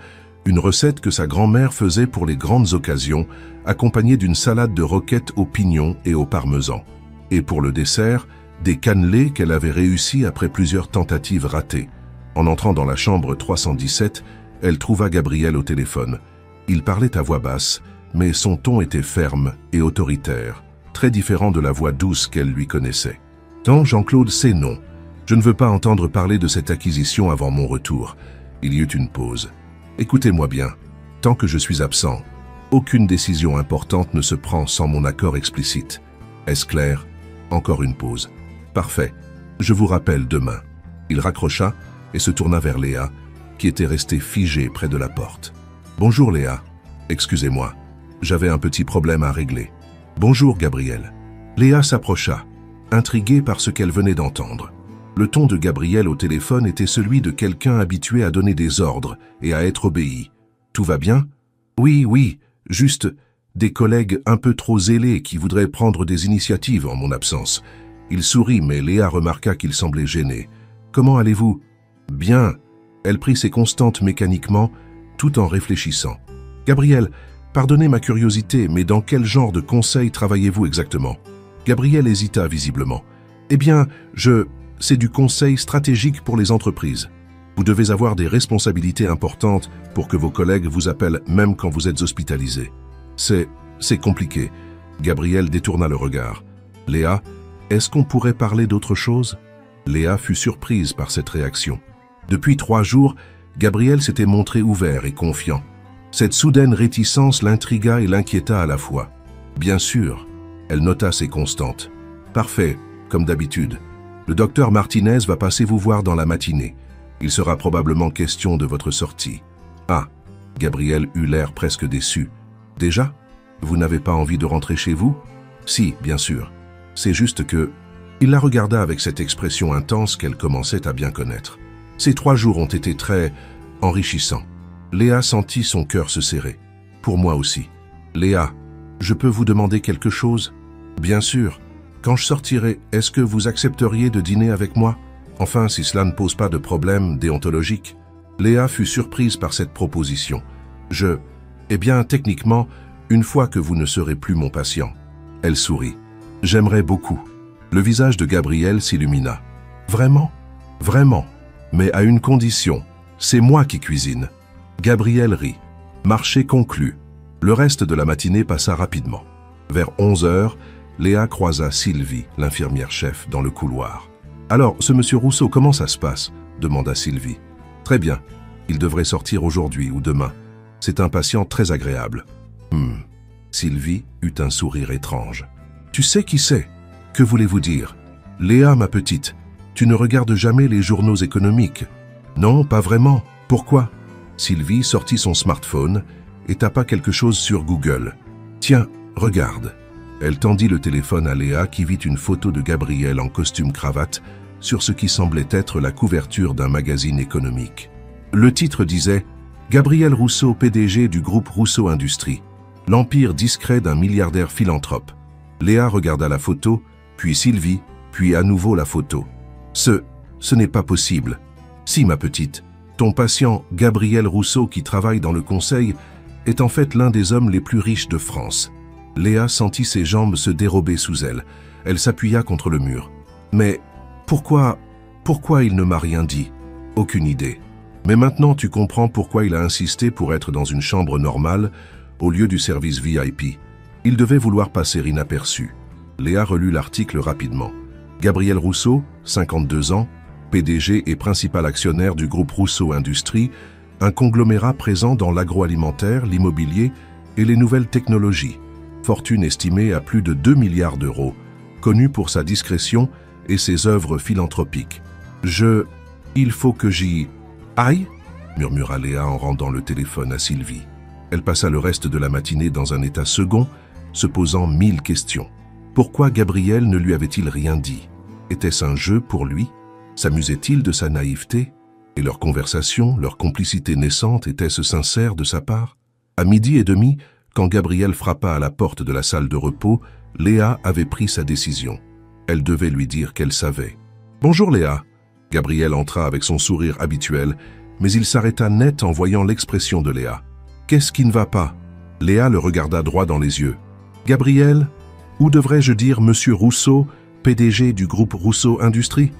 une recette que sa grand-mère faisait pour les grandes occasions, accompagnée d'une salade de roquettes aux pignons et au parmesan. Et pour le dessert, des cannelés qu'elle avait réussi après plusieurs tentatives ratées. En entrant dans la chambre 317, elle trouva Gabriel au téléphone. Il parlait à voix basse, mais son ton était ferme et autoritaire, très différent de la voix douce qu'elle lui connaissait. « Non, Jean-Claude, c'est non. Je ne veux pas entendre parler de cette acquisition avant mon retour. » Il y eut une pause. « Écoutez-moi bien. Tant que je suis absent, aucune décision importante ne se prend sans mon accord explicite. Est-ce clair ? » Encore une pause. « Parfait. Je vous rappelle demain. » Il raccrocha et se tourna vers Léa, qui était restée figée près de la porte. « Bonjour Léa. Excusez-moi. J'avais un petit problème à régler. »« Bonjour Gabriel. » Léa s'approcha, intriguée par ce qu'elle venait d'entendre. Le ton de Gabriel au téléphone était celui de quelqu'un habitué à donner des ordres et à être obéi. « Tout va bien ? » ?»« Oui, juste des collègues un peu trop zélés qui voudraient prendre des initiatives en mon absence. » Il sourit, mais Léa remarqua qu'il semblait gêné. « Comment allez-vous ?»« Bien. » Elle prit ses constantes mécaniquement, tout en réfléchissant. « Gabriel, pardonnez ma curiosité, mais dans quel genre de conseil travaillez-vous exactement ?» Gabriel hésita visiblement. « Eh bien, c'est du conseil stratégique pour les entreprises. Vous devez avoir des responsabilités importantes pour que vos collègues vous appellent même quand vous êtes hospitalisé. C'est compliqué. » Gabriel détourna le regard. « Léa, est-ce qu'on pourrait parler d'autre chose ?» Léa fut surprise par cette réaction. Depuis 3 jours, Gabriel s'était montré ouvert et confiant. Cette soudaine réticence l'intrigua et l'inquiéta à la fois. Bien sûr, elle nota ses constantes. « Parfait, comme d'habitude. Le docteur Martinez va passer vous voir dans la matinée. Il sera probablement question de votre sortie. » « Ah !» Gabriel eut l'air presque déçu. « Déjà ? Vous n'avez pas envie de rentrer chez vous ?»« Si, bien sûr. C'est juste que... » Il la regarda avec cette expression intense qu'elle commençait à bien connaître. Ces 3 jours ont été très enrichissants. Léa sentit son cœur se serrer. Pour moi aussi. « Léa, je peux vous demander quelque chose ?»« Bien sûr. Quand je sortirai, est-ce que vous accepteriez de dîner avec moi ? Enfin, si cela ne pose pas de problème déontologique. » Léa fut surprise par cette proposition. « Eh bien, techniquement, une fois que vous ne serez plus mon patient. » Elle sourit. « J'aimerais beaucoup. » Le visage de Gabriel s'illumina. « Vraiment ? Vraiment. Mais à une condition. C'est moi qui cuisine. » Gabriel rit. Marché conclu. Le reste de la matinée passa rapidement. Vers 11 heures, Léa croisa Sylvie, l'infirmière-chef, dans le couloir. « Alors, ce monsieur Rousseau, comment ça se passe ?» demanda Sylvie. « Très bien. Il devrait sortir aujourd'hui ou demain. C'est un patient très agréable. » Sylvie eut un sourire étrange. « Tu sais qui c'est ? Que voulez-vous dire ? Léa, ma petite, tu ne regardes jamais les journaux économiques. » « Non, pas vraiment. Pourquoi ?» Sylvie sortit son smartphone et tapa quelque chose sur Google. « Tiens, regarde. » Elle tendit le téléphone à Léa qui vit une photo de Gabriel en costume-cravate sur ce qui semblait être la couverture d'un magazine économique. Le titre disait « Gabriel Rousseau, PDG du groupe Rousseau Industries, l'empire discret d'un milliardaire philanthrope. » Léa regarda la photo, puis Sylvie, puis à nouveau la photo. « Ce n'est pas possible. »« Si, ma petite, ton patient Gabriel Rousseau qui travaille dans le conseil est en fait l'un des hommes les plus riches de France. » Léa sentit ses jambes se dérober sous elle. Elle s'appuya contre le mur. « Mais pourquoi il ne m'a rien dit ? Aucune idée. Mais maintenant tu comprends pourquoi il a insisté pour être dans une chambre normale au lieu du service VIP. Il devait vouloir passer inaperçu. » Léa relut l'article rapidement. Gabriel Rousseau, 52 ans, PDG et principal actionnaire du groupe Rousseau Industries, un conglomérat présent dans l'agroalimentaire, l'immobilier et les nouvelles technologies. Fortune estimée à plus de 2 milliards d'euros, connu pour sa discrétion et ses œuvres philanthropiques. « Il faut que j'y aille ?» murmura Léa en rendant le téléphone à Sylvie. Elle passa le reste de la matinée dans un état second, se posant 1000 questions. Pourquoi Gabriel ne lui avait-il rien dit? Était-ce un jeu pour lui? S'amusait-il de sa naïveté? Et leur conversation, leur complicité naissante, était-ce sincère de sa part? À 12h30, quand Gabriel frappa à la porte de la salle de repos, Léa avait pris sa décision. Elle devait lui dire qu'elle savait. « Bonjour Léa. Gabriel entra avec son sourire habituel, mais il s'arrêta net en voyant l'expression de Léa. « Qu'est-ce qui ne va pas ?» Léa le regarda droit dans les yeux. « Gabriel, ou devrais-je dire Monsieur Rousseau, PDG du groupe Rousseau Industries ?»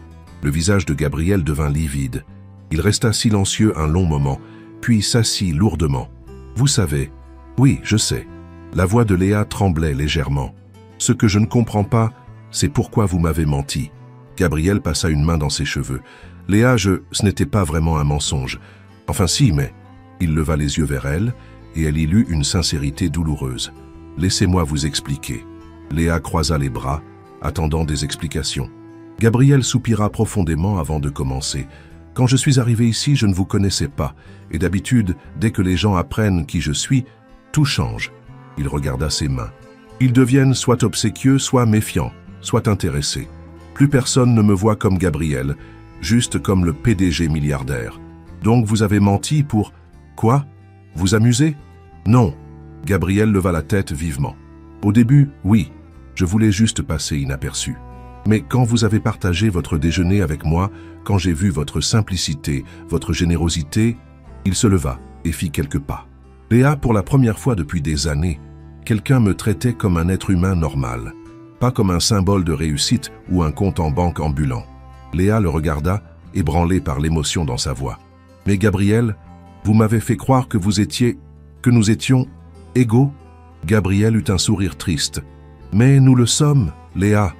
Le visage de Gabriel devint livide. Il resta silencieux un long moment, puis s'assit lourdement. « Vous savez, oui, je sais. » La voix de Léa tremblait légèrement. « Ce que je ne comprends pas, c'est pourquoi vous m'avez menti. » Gabriel passa une main dans ses cheveux. « Léa, ce n'était pas vraiment un mensonge. Enfin si, mais... » Il leva les yeux vers elle, et elle y lut une sincérité douloureuse. « Laissez-moi vous expliquer. » Léa croisa les bras, attendant des explications. Gabriel soupira profondément avant de commencer. « Quand je suis arrivé ici, je ne vous connaissais pas, et d'habitude, dès que les gens apprennent qui je suis, tout change. » Il regarda ses mains. « Ils deviennent soit obséquieux, soit méfiants, soit intéressés. Plus personne ne me voit comme Gabriel, juste comme le PDG milliardaire. Donc vous avez menti pour... Quoi? Vous amuser? Non. » Gabriel leva la tête vivement. « Au début, oui, je voulais juste passer inaperçu. Mais quand vous avez partagé votre déjeuner avec moi, quand j'ai vu votre simplicité, votre générosité, il se leva et fit quelques pas. Léa, pour la première fois depuis des années, quelqu'un me traitait comme un être humain normal, pas comme un symbole de réussite ou un compte en banque ambulant. Léa le regarda, ébranlée par l'émotion dans sa voix. « Mais Gabriel, vous m'avez fait croire que nous étions égaux ?» Gabriel eut un sourire triste. « Mais nous le sommes, Léa.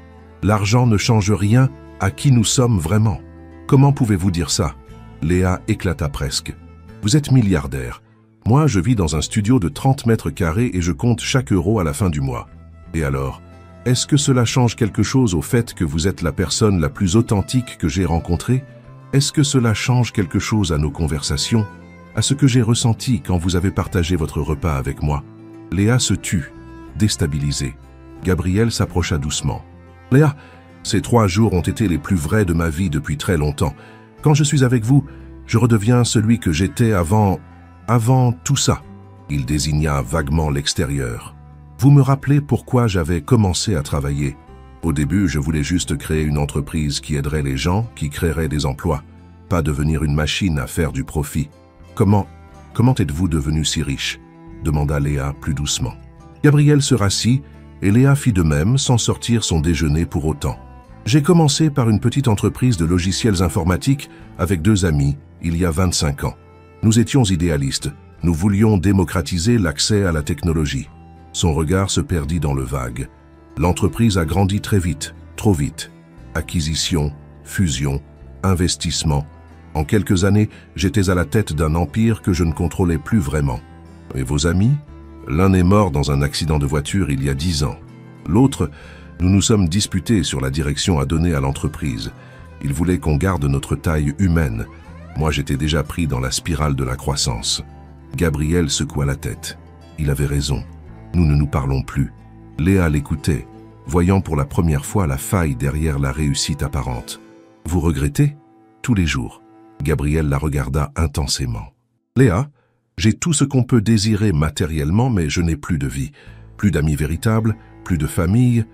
L'argent ne change rien à qui nous sommes vraiment. Comment pouvez-vous dire ça ?» Léa éclata presque. « Vous êtes milliardaire. Moi, je vis dans un studio de 30 mètres carrés et je compte chaque euro à la fin du mois. Et alors, est-ce que cela change quelque chose au fait que vous êtes la personne la plus authentique que j'ai rencontrée? Est-ce que cela change quelque chose à nos conversations, à ce que j'ai ressenti quand vous avez partagé votre repas avec moi ?» Léa se tut, déstabilisée. Gabriel s'approcha doucement. « Léa, ces 3 jours ont été les plus vrais de ma vie depuis très longtemps. Quand je suis avec vous, je redeviens celui que j'étais avant tout ça. » Il désigna vaguement l'extérieur. « Vous me rappelez pourquoi j'avais commencé à travailler. Au début, je voulais juste créer une entreprise qui aiderait les gens, qui créerait des emplois, pas devenir une machine à faire du profit. Comment êtes-vous devenu si riche ?» demanda Léa plus doucement. Gabriel se rassit et Léa fit de même sans sortir son déjeuner pour autant. « J'ai commencé par une petite entreprise de logiciels informatiques avec 2 amis il y a 25 ans. Nous étions idéalistes, nous voulions démocratiser l'accès à la technologie. » Son regard se perdit dans le vague. L'entreprise a grandi très vite, trop vite. Acquisition, fusion, investissement. En quelques années, j'étais à la tête d'un empire que je ne contrôlais plus vraiment. Et vos amis? L'un est mort dans un accident de voiture il y a 10 ans. L'autre, nous nous sommes disputés sur la direction à donner à l'entreprise. Il voulait qu'on garde notre taille humaine. Moi, j'étais déjà pris dans la spirale de la croissance. Gabriel secoua la tête. Il avait raison. Nous ne nous parlons plus. Léa l'écoutait, voyant pour la première fois la faille derrière la réussite apparente. « Vous regrettez ?» Tous les jours. Gabriel la regarda intensément. « Léa, j'ai tout ce qu'on peut désirer matériellement, mais je n'ai plus de vie. Plus d'amis véritables, plus de famille.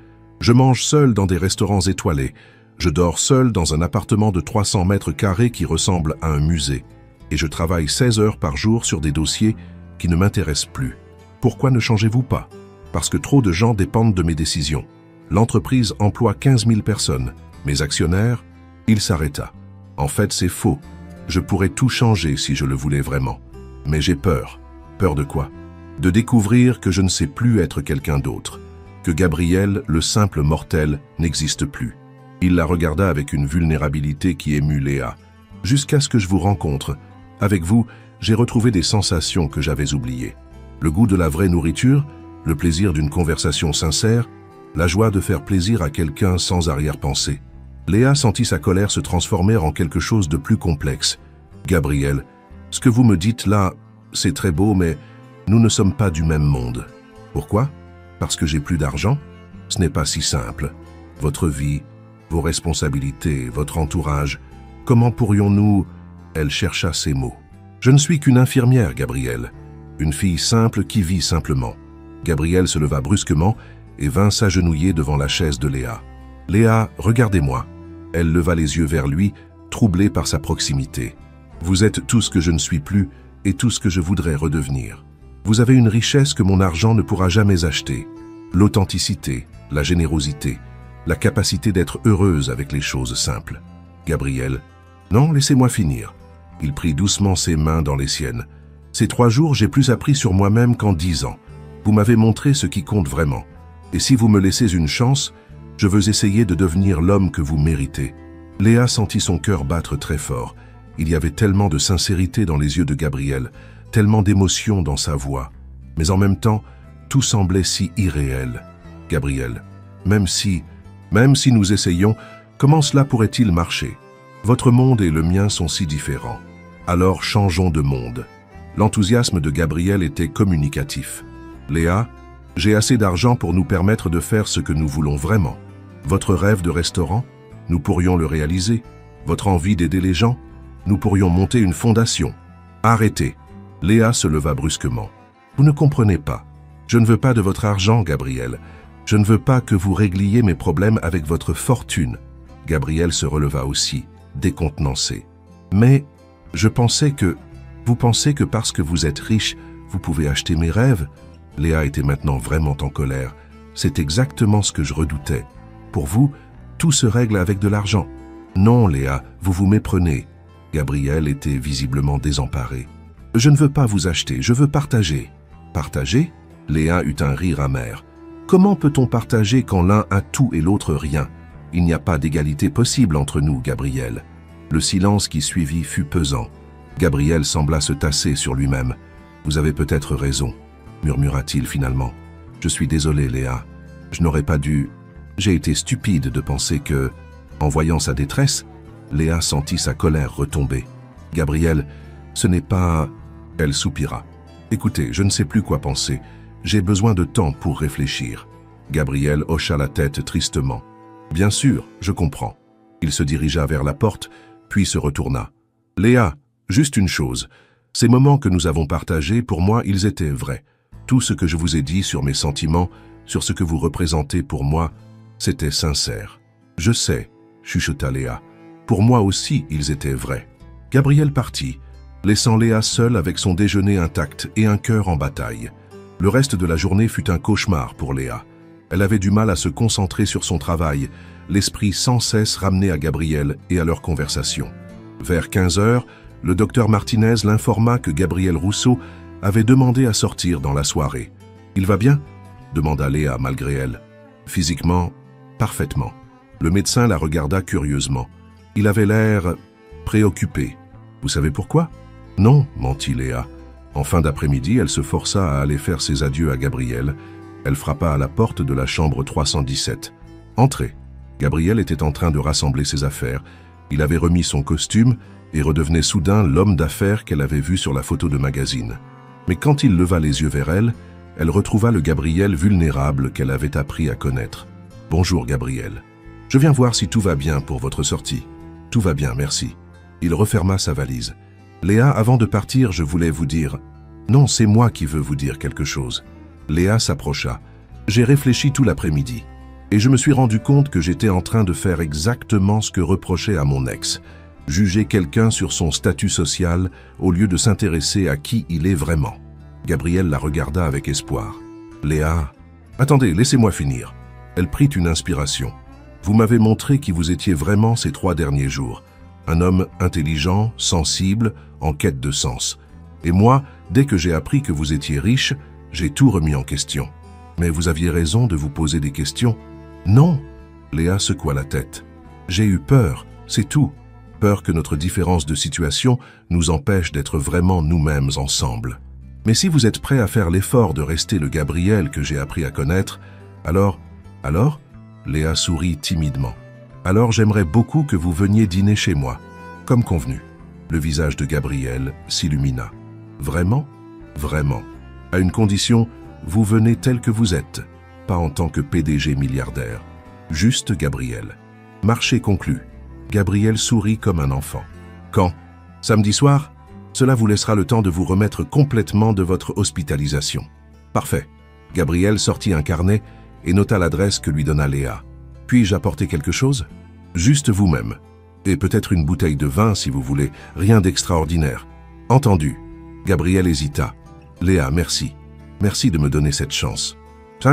Je mange seul dans des restaurants étoilés. Je dors seul dans un appartement de 300 mètres carrés qui ressemble à un musée. Et je travaille 16 heures par jour sur des dossiers qui ne m'intéressent plus. Pourquoi ne changez-vous pas ? Parce que trop de gens dépendent de mes décisions. L'entreprise emploie 15 000 personnes. Mes actionnaires, il s'arrêta. En fait, c'est faux. Je pourrais tout changer si je le voulais vraiment. Mais j'ai peur. Peur de quoi ? De découvrir que je ne sais plus être quelqu'un d'autre. Que Gabriel, le simple mortel, n'existe plus. Il la regarda avec une vulnérabilité qui émut Léa. Jusqu'à ce que je vous rencontre. Avec vous, j'ai retrouvé des sensations que j'avais oubliées. Le goût de la vraie nourriture, le plaisir d'une conversation sincère, la joie de faire plaisir à quelqu'un sans arrière-pensée. Léa sentit sa colère se transformer en quelque chose de plus complexe. « Gabriel, ce que vous me dites là, c'est très beau, mais nous ne sommes pas du même monde. Pourquoi? Parce que j'ai plus d'argent? Ce n'est pas si simple. Votre vie, vos responsabilités, votre entourage, comment pourrions-nous... » Elle chercha ses mots. « Je ne suis qu'une infirmière, Gabriel. Une fille simple qui vit simplement. » Gabriel se leva brusquement et vint s'agenouiller devant la chaise de Léa. « Léa, regardez-moi. » Elle leva les yeux vers lui, troublé par sa proximité. Vous êtes tout ce que je ne suis plus et tout ce que je voudrais redevenir. Vous avez une richesse que mon argent ne pourra jamais acheter. L'authenticité, la générosité, la capacité d'être heureuse avec les choses simples. Gabriel, non, laissez-moi finir. Il prit doucement ses mains dans les siennes. Ces 3 jours, j'ai plus appris sur moi-même qu'en 10 ans. Vous m'avez montré ce qui compte vraiment. Et si vous me laissez une chance, je veux essayer de devenir l'homme que vous méritez. Léa sentit son cœur battre très fort. Il y avait tellement de sincérité dans les yeux de Gabriel, tellement d'émotion dans sa voix. Mais en même temps, tout semblait si irréel. Gabriel, même si nous essayons, comment cela pourrait-il marcher? Votre monde et le mien sont si différents. Alors changeons de monde. L'enthousiasme de Gabriel était communicatif. Léa, j'ai assez d'argent pour nous permettre de faire ce que nous voulons vraiment. Votre rêve de restaurant, nous pourrions le réaliser. Votre envie d'aider les gens, nous pourrions monter une fondation. Arrêtez. Léa se leva brusquement. Vous ne comprenez pas. Je ne veux pas de votre argent, Gabriel. Je ne veux pas que vous régliez mes problèmes avec votre fortune. Gabriel se releva aussi, décontenancé. Mais je pensais que... Vous pensez que parce que vous êtes riche, vous pouvez acheter mes rêves? Léa était maintenant vraiment en colère. C'est exactement ce que je redoutais. Pour vous, tout se règle avec de l'argent. Non, Léa, vous vous méprenez. Gabriel était visiblement désemparé. Je ne veux pas vous acheter, je veux partager. Partager? Léa eut un rire amer. Comment peut-on partager quand l'un a tout et l'autre rien? Il n'y a pas d'égalité possible entre nous, Gabriel. Le silence qui suivit fut pesant. Gabriel sembla se tasser sur lui-même. Vous avez peut-être raison, murmura-t-il finalement. Je suis désolé, Léa. Je n'aurais pas dû... J'ai été stupide de penser que, en voyant sa détresse, Léa sentit sa colère retomber. Gabriel, ce n'est pas... Elle soupira. Écoutez, je ne sais plus quoi penser. J'ai besoin de temps pour réfléchir. Gabriel hocha la tête tristement. Bien sûr, je comprends. Il se dirigea vers la porte, puis se retourna. Léa, juste une chose. Ces moments que nous avons partagés, pour moi, ils étaient vrais. Tout ce que je vous ai dit sur mes sentiments, sur ce que vous représentez pour moi, c'était sincère. Je sais, chuchota Léa. Pour moi aussi, ils étaient vrais. Gabriel partit, laissant Léa seule avec son déjeuner intact et un cœur en bataille. Le reste de la journée fut un cauchemar pour Léa. Elle avait du mal à se concentrer sur son travail, l'esprit sans cesse ramené à Gabriel et à leur conversation. Vers 15 heures, le docteur Martinez l'informa que Gabriel Rousseau avait demandé à sortir dans la soirée. « Il va bien ?» demanda Léa malgré elle. Physiquement, parfaitement. Le médecin la regarda curieusement. Il avait l'air préoccupé. « Vous savez pourquoi ?»« Non, mentit Léa. » En fin d'après-midi, elle se força à aller faire ses adieux à Gabriel. Elle frappa à la porte de la chambre 317. « Entrez !» Gabriel était en train de rassembler ses affaires. Il avait remis son costume et redevenait soudain l'homme d'affaires qu'elle avait vu sur la photo de magazine. Mais quand il leva les yeux vers elle, elle retrouva le Gabriel vulnérable qu'elle avait appris à connaître. « Bonjour Gabriel. Je viens voir si tout va bien pour votre sortie. »« Tout va bien, merci. » Il referma sa valise. « Léa, avant de partir, je voulais vous dire... »« Non, c'est moi qui veux vous dire quelque chose. » Léa s'approcha. « J'ai réfléchi tout l'après-midi. Et je me suis rendu compte que j'étais en train de faire exactement ce que reprochait à mon ex. Juger quelqu'un sur son statut social au lieu de s'intéresser à qui il est vraiment. » Gabriel la regarda avec espoir. « Léa... » « Attendez, laissez-moi finir. » Elle prit une inspiration. « Vous m'avez montré qui vous étiez vraiment ces 3 derniers jours. Un homme intelligent, sensible, en quête de sens. Et moi, dès que j'ai appris que vous étiez riche, j'ai tout remis en question. Mais vous aviez raison de vous poser des questions. » « Non !» Léa secoua la tête. « J'ai eu peur, c'est tout. Peur que notre différence de situation nous empêche d'être vraiment nous-mêmes ensemble. Mais si vous êtes prêt à faire l'effort de rester le Gabriel que j'ai appris à connaître, alors... » « Alors ?» Léa sourit timidement. « Alors j'aimerais beaucoup que vous veniez dîner chez moi, comme convenu. » Le visage de Gabriel s'illumina. « Vraiment ? Vraiment. À une condition, vous venez tel que vous êtes. Pas en tant que PDG milliardaire. Juste Gabriel. » Marché conclu. Gabriel sourit comme un enfant. « Quand ? Samedi soir ? Cela vous laissera le temps de vous remettre complètement de votre hospitalisation. » « Parfait. » Gabriel sortit un carnet et nota l'adresse que lui donna Léa. « Puis-je apporter quelque chose ? » « Juste vous-même. » Et peut-être une bouteille de vin si vous voulez, rien d'extraordinaire. » « Entendu. » Gabriel hésita. « Léa, merci. Merci de me donner cette chance.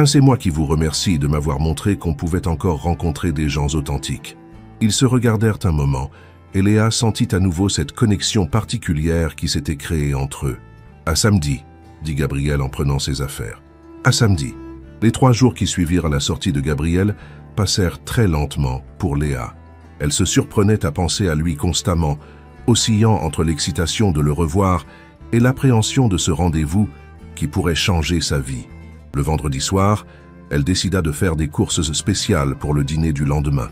C'est moi qui vous remercie de m'avoir montré qu'on pouvait encore rencontrer des gens authentiques. » Ils se regardèrent un moment, et Léa sentit à nouveau cette connexion particulière qui s'était créée entre eux. « À samedi, » dit Gabriel en prenant ses affaires. « À samedi. » Les 3 jours qui suivirent à la sortie de Gabriel passèrent très lentement pour Léa. Elle se surprenait à penser à lui constamment, oscillant entre l'excitation de le revoir et l'appréhension de ce rendez-vous qui pourrait changer sa vie. Le vendredi soir, elle décida de faire des courses spéciales pour le dîner du lendemain.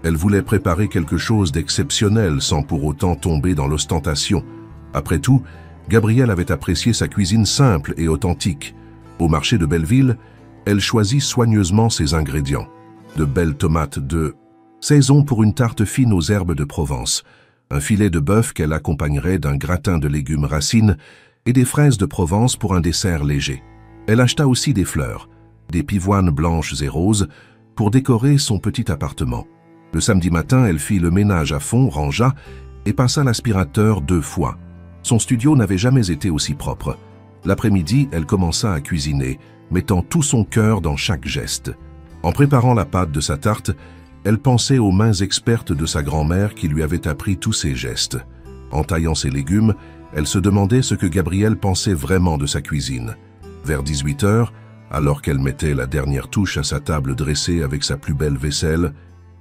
Elle voulait préparer quelque chose d'exceptionnel sans pour autant tomber dans l'ostentation. Après tout, Gabriel avait apprécié sa cuisine simple et authentique. Au marché de Belleville, elle choisit soigneusement ses ingrédients. De belles tomates de saison pour une tarte fine aux herbes de Provence, un filet de bœuf qu'elle accompagnerait d'un gratin de légumes racines et des fraises de Provence pour un dessert léger. Elle acheta aussi des fleurs, des pivoines blanches et roses, pour décorer son petit appartement. Le samedi matin, elle fit le ménage à fond, rangea et passa l'aspirateur 2 fois. Son studio n'avait jamais été aussi propre. L'après-midi, elle commença à cuisiner, mettant tout son cœur dans chaque geste. En préparant la pâte de sa tarte, elle pensait aux mains expertes de sa grand-mère qui lui avait appris tous ses gestes. En taillant ses légumes, elle se demandait ce que Gabriel pensait vraiment de sa cuisine. Vers 18 h, alors qu'elle mettait la dernière touche à sa table dressée avec sa plus belle vaisselle,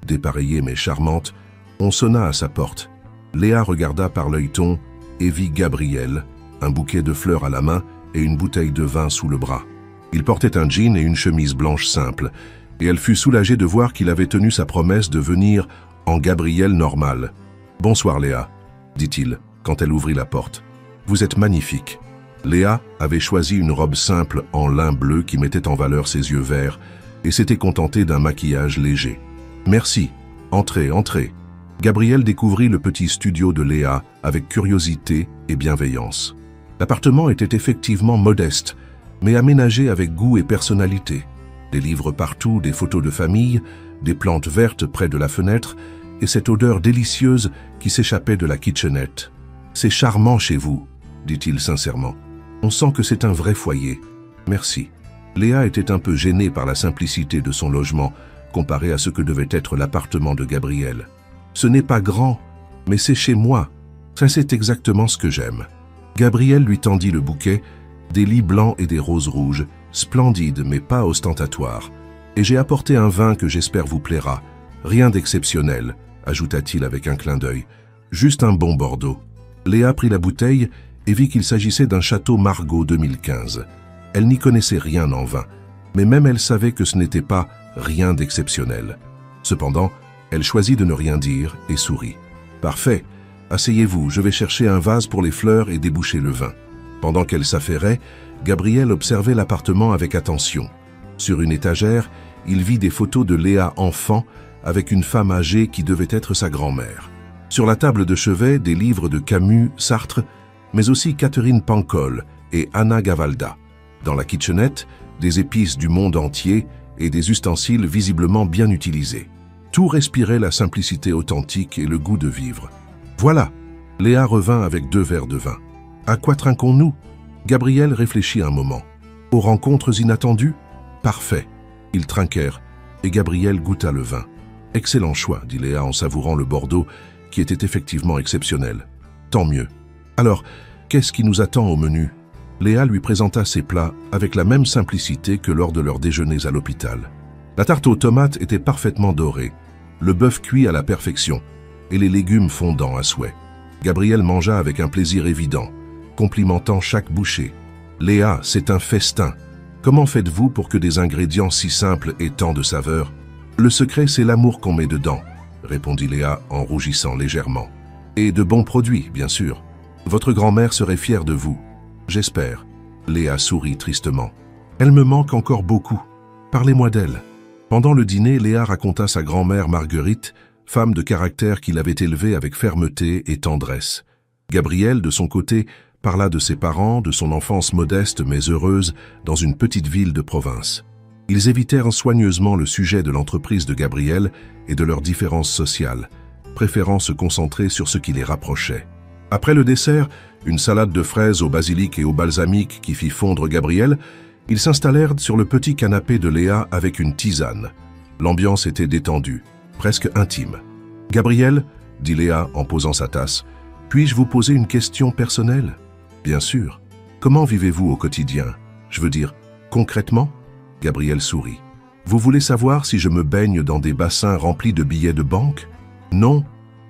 dépareillée mais charmante, on sonna à sa porte. Léa regarda par l'œilleton et vit Gabriel, un bouquet de fleurs à la main et une bouteille de vin sous le bras. Il portait un jean et une chemise blanche simple, et elle fut soulagée de voir qu'il avait tenu sa promesse de venir en Gabriel normal. « Bonsoir Léa », dit-il, quand elle ouvrit la porte. « Vous êtes magnifique. » Léa avait choisi une robe simple en lin bleu qui mettait en valeur ses yeux verts et s'était contentée d'un maquillage léger. « Merci. Entrez, entrez. » Gabriel découvrit le petit studio de Léa avec curiosité et bienveillance. L'appartement était effectivement modeste, mais aménagé avec goût et personnalité. Des livres partout, des photos de famille, des plantes vertes près de la fenêtre et cette odeur délicieuse qui s'échappait de la kitchenette. « C'est charmant chez vous, » dit-il sincèrement. « On sent que c'est un vrai foyer. Merci. » Léa était un peu gênée par la simplicité de son logement, comparé à ce que devait être l'appartement de Gabriel. « Ce n'est pas grand, mais c'est chez moi. Ça, c'est exactement ce que j'aime. » Gabriel lui tendit le bouquet, des lys blancs et des roses rouges, splendides mais pas ostentatoires. « Et j'ai apporté un vin que j'espère vous plaira. Rien d'exceptionnel, » ajouta-t-il avec un clin d'œil. « Juste un bon Bordeaux. » Léa prit la bouteille et vit qu'il s'agissait d'un château Margaux 2015. Elle n'y connaissait rien en vin, mais même elle savait que ce n'était pas rien d'exceptionnel. Cependant, elle choisit de ne rien dire et sourit. « Parfait. Asseyez-vous, je vais chercher un vase pour les fleurs et déboucher le vin. » Pendant qu'elle s'affairait, Gabriel observait l'appartement avec attention. Sur une étagère, il vit des photos de Léa enfant avec une femme âgée qui devait être sa grand-mère. Sur la table de chevet, des livres de Camus, Sartre, mais aussi Catherine Pancol et Anna Gavalda. Dans la kitchenette, des épices du monde entier et des ustensiles visiblement bien utilisés. Tout respirait la simplicité authentique et le goût de vivre. Voilà, Léa revint avec 2 verres de vin. À quoi trinquons-nous? Gabriel réfléchit un moment. Aux rencontres inattendues? Parfait. Ils trinquèrent et Gabriel goûta le vin. Excellent choix, dit Léa en savourant le Bordeaux, qui était effectivement exceptionnel. Tant mieux. Alors, qu'est-ce qui nous attend au menu? Léa lui présenta ses plats avec la même simplicité que lors de leurs déjeuners à l'hôpital. La tarte aux tomates était parfaitement dorée, le bœuf cuit à la perfection et les légumes fondants à souhait. Gabriel mangea avec un plaisir évident, complimentant chaque bouchée. « Léa, c'est un festin. Comment faites-vous pour que des ingrédients si simples aient tant de saveur ?»« Le secret, c'est l'amour qu'on met dedans, » répondit Léa en rougissant légèrement. « Et de bons produits, bien sûr. Votre grand-mère serait fière de vous. J'espère. » Léa sourit tristement. « Elle me manque encore beaucoup. Parlez-moi d'elle. » Pendant le dîner, Léa raconta sa grand-mère Marguerite, femme de caractère qui l'avait élevée avec fermeté et tendresse. Gabriel, de son côté, parla de ses parents, de son enfance modeste mais heureuse dans une petite ville de province. Ils évitèrent soigneusement le sujet de l'entreprise de Gabriel et de leurs différences sociales. préférant se concentrer sur ce qui les rapprochait. Après le dessert, une salade de fraises au basilic et au balsamique qui fit fondre Gabriel, ils s'installèrent sur le petit canapé de Léa avec une tisane. L'ambiance était détendue, presque intime. « Gabriel, » dit Léa en posant sa tasse, « puis-je vous poser une question personnelle ?»« Bien sûr. Comment vivez-vous au quotidien? Je veux dire, concrètement ?» Gabriel sourit. « Vous voulez savoir si je me baigne dans des bassins remplis de billets de banque? »« Non, »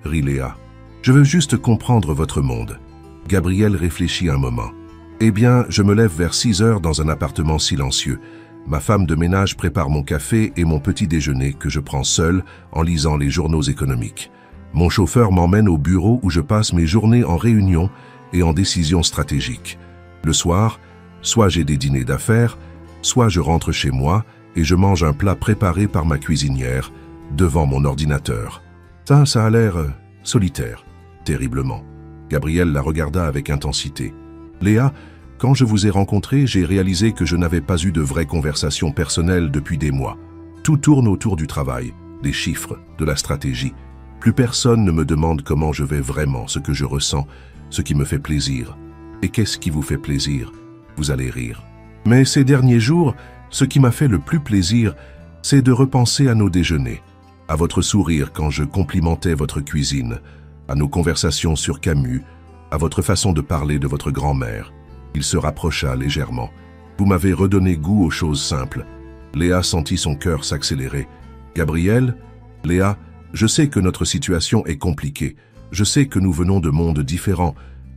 rit Léa. « Je veux juste comprendre votre monde. » Gabriel réfléchit un moment. « Eh bien, je me lève vers 6 heures dans un appartement silencieux. Ma femme de ménage prépare mon café et mon petit déjeuner que je prends seul en lisant les journaux économiques. Mon chauffeur m'emmène au bureau où je passe mes journées en réunion et en décisions stratégiques. Le soir, soit j'ai des dîners d'affaires, soit je rentre chez moi et je mange un plat préparé par ma cuisinière devant mon ordinateur. Ça a l'air solitaire, terriblement. » Gabriel la regarda avec intensité. « Léa, quand je vous ai rencontré, j'ai réalisé que je n'avais pas eu de vraie conversation personnelle depuis des mois. Tout tourne autour du travail, des chiffres, de la stratégie. Plus personne ne me demande comment je vais vraiment, ce que je ressens, ce qui me fait plaisir. Et qu'est-ce qui vous fait plaisir? Vous allez rire. Mais ces derniers jours, ce qui m'a fait le plus plaisir, c'est de repenser à nos déjeuners, à votre sourire quand je complimentais votre cuisine, à nos conversations sur Camus, à votre façon de parler de votre grand-mère. » Il se rapprocha légèrement. « Vous m'avez redonné goût aux choses simples. » Léa sentit son cœur s'accélérer. « Gabriel, Léa, je sais que notre situation est compliquée. Je sais que nous venons de mondes différents.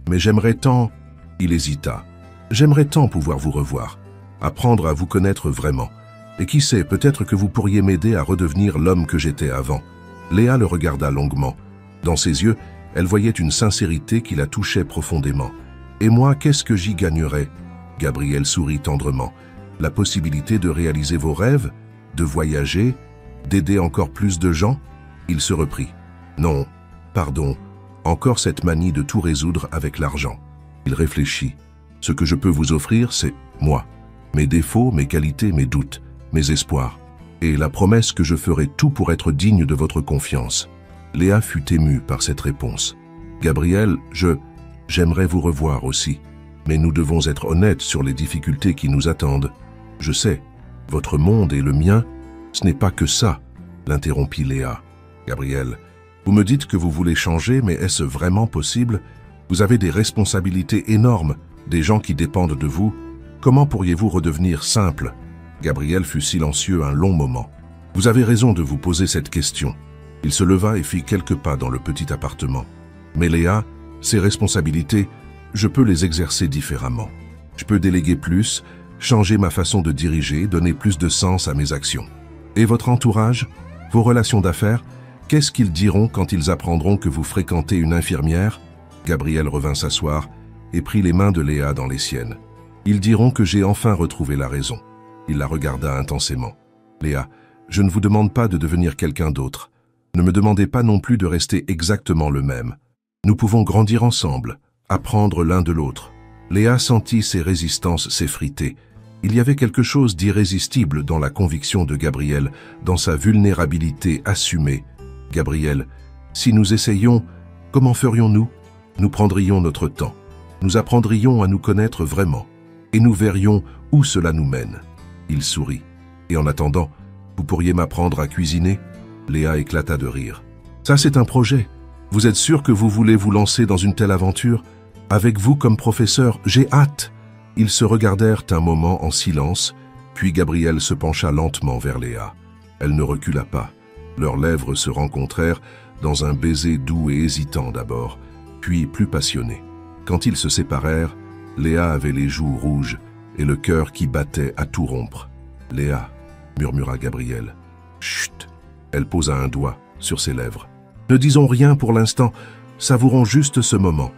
Mais j'aimerais tant... » Il hésita. « J'aimerais tant pouvoir vous revoir, apprendre à vous connaître vraiment. Et qui sait, peut-être que vous pourriez m'aider à redevenir l'homme que j'étais avant. » Léa le regarda longuement. Dans ses yeux, elle voyait une sincérité qui la touchait profondément. « Et moi, qu'est-ce que j'y gagnerais ?» Gabriel sourit tendrement. « La possibilité de réaliser vos rêves, de voyager, d'aider encore plus de gens ?» Il se reprit. « Non, pardon, encore cette manie de tout résoudre avec l'argent. » Il réfléchit. « Ce que je peux vous offrir, c'est moi. Mes défauts, mes qualités, mes doutes, mes espoirs. Et la promesse que je ferai tout pour être digne de votre confiance. » Léa fut émue par cette réponse. « Gabriel, j'aimerais vous revoir aussi, mais nous devons être honnêtes sur les difficultés qui nous attendent. Je sais, votre monde et le mien, ce n'est pas que ça, » l'interrompit Léa. « Gabriel, vous me dites que vous voulez changer, mais est-ce vraiment possible? Vous avez des responsabilités énormes, des gens qui dépendent de vous. Comment pourriez-vous redevenir simple ?» Gabriel fut silencieux un long moment. « Vous avez raison de vous poser cette question. » Il se leva et fit quelques pas dans le petit appartement. « Mais Léa, ces responsabilités, je peux les exercer différemment. Je peux déléguer plus, changer ma façon de diriger, donner plus de sens à mes actions. Et votre entourage, vos relations d'affaires, qu'est-ce qu'ils diront quand ils apprendront que vous fréquentez une infirmière ?» Gabriel revint s'asseoir et prit les mains de Léa dans les siennes. « Ils diront que j'ai enfin retrouvé la raison. » Il la regarda intensément. « Léa, je ne vous demande pas de devenir quelqu'un d'autre. Ne me demandez pas non plus de rester exactement le même. Nous pouvons grandir ensemble, apprendre l'un de l'autre. » Léa sentit ses résistances s'effriter. Il y avait quelque chose d'irrésistible dans la conviction de Gabriel, dans sa vulnérabilité assumée. « Gabriel, si nous essayions, comment ferions-nous? Nous prendrions notre temps. Nous apprendrions à nous connaître vraiment. Et nous verrions où cela nous mène. » Il sourit. « Et en attendant, vous pourriez m'apprendre à cuisiner ?» Léa éclata de rire. « Ça, c'est un projet. Vous êtes sûr que vous voulez vous lancer dans une telle aventure? Avec vous comme professeur, j'ai hâte. » Ils se regardèrent un moment en silence, puis Gabriel se pencha lentement vers Léa. Elle ne recula pas. Leurs lèvres se rencontrèrent dans un baiser doux et hésitant d'abord, puis plus passionné. Quand ils se séparèrent, Léa avait les joues rouges et le cœur qui battait à tout rompre. « Léa, » murmura Gabriel. « Chut !» Elle posa un doigt sur ses lèvres. « Ne disons rien pour l'instant, savourons juste ce moment. »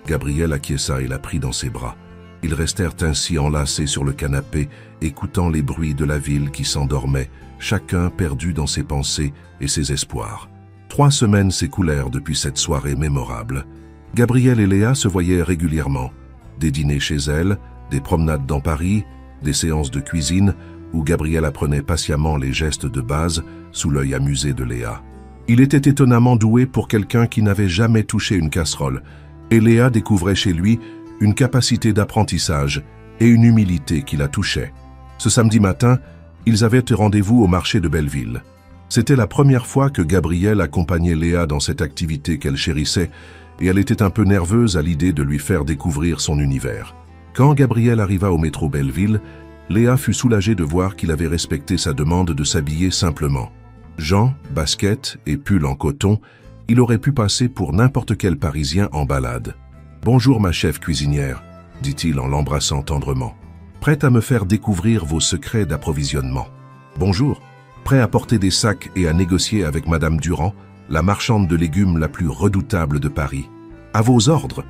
Gabriel acquiesça et la prit dans ses bras. Ils restèrent ainsi enlacés sur le canapé, écoutant les bruits de la ville qui s'endormait, chacun perdu dans ses pensées et ses espoirs. 3 semaines s'écoulèrent depuis cette soirée mémorable. Gabriel et Léa se voyaient régulièrement. Des dîners chez elle, des promenades dans Paris, des séances de cuisine où Gabriel apprenait patiemment les gestes de base sous l'œil amusé de Léa. Il était étonnamment doué pour quelqu'un qui n'avait jamais touché une casserole, et Léa découvrait chez lui une capacité d'apprentissage et une humilité qui la touchait. Ce samedi matin, ils avaient rendez-vous au marché de Belleville. C'était la première fois que Gabrielle accompagnait Léa dans cette activité qu'elle chérissait, et elle était un peu nerveuse à l'idée de lui faire découvrir son univers. Quand Gabrielle arriva au métro Belleville, Léa fut soulagée de voir qu'il avait respecté sa demande de s'habiller simplement. Jean, basket et pull en coton, il aurait pu passer pour n'importe quel Parisien en balade. « Bonjour ma chef cuisinière », dit-il en l'embrassant tendrement. « Prête à me faire découvrir vos secrets d'approvisionnement. »« Bonjour, prêt à porter des sacs et à négocier avec Madame Durand, la marchande de légumes la plus redoutable de Paris. À vos ordres !»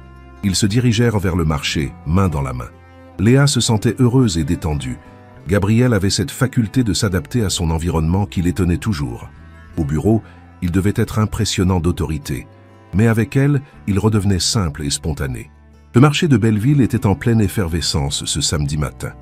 Ils se dirigèrent vers le marché, main dans la main. Léa se sentait heureuse et détendue. Gabrielle avait cette faculté de s'adapter à son environnement qui l'étonnait toujours. Au bureau, il devait être impressionnant d'autorité, mais avec elle, il redevenait simple et spontané. Le marché de Belleville était en pleine effervescence ce samedi matin.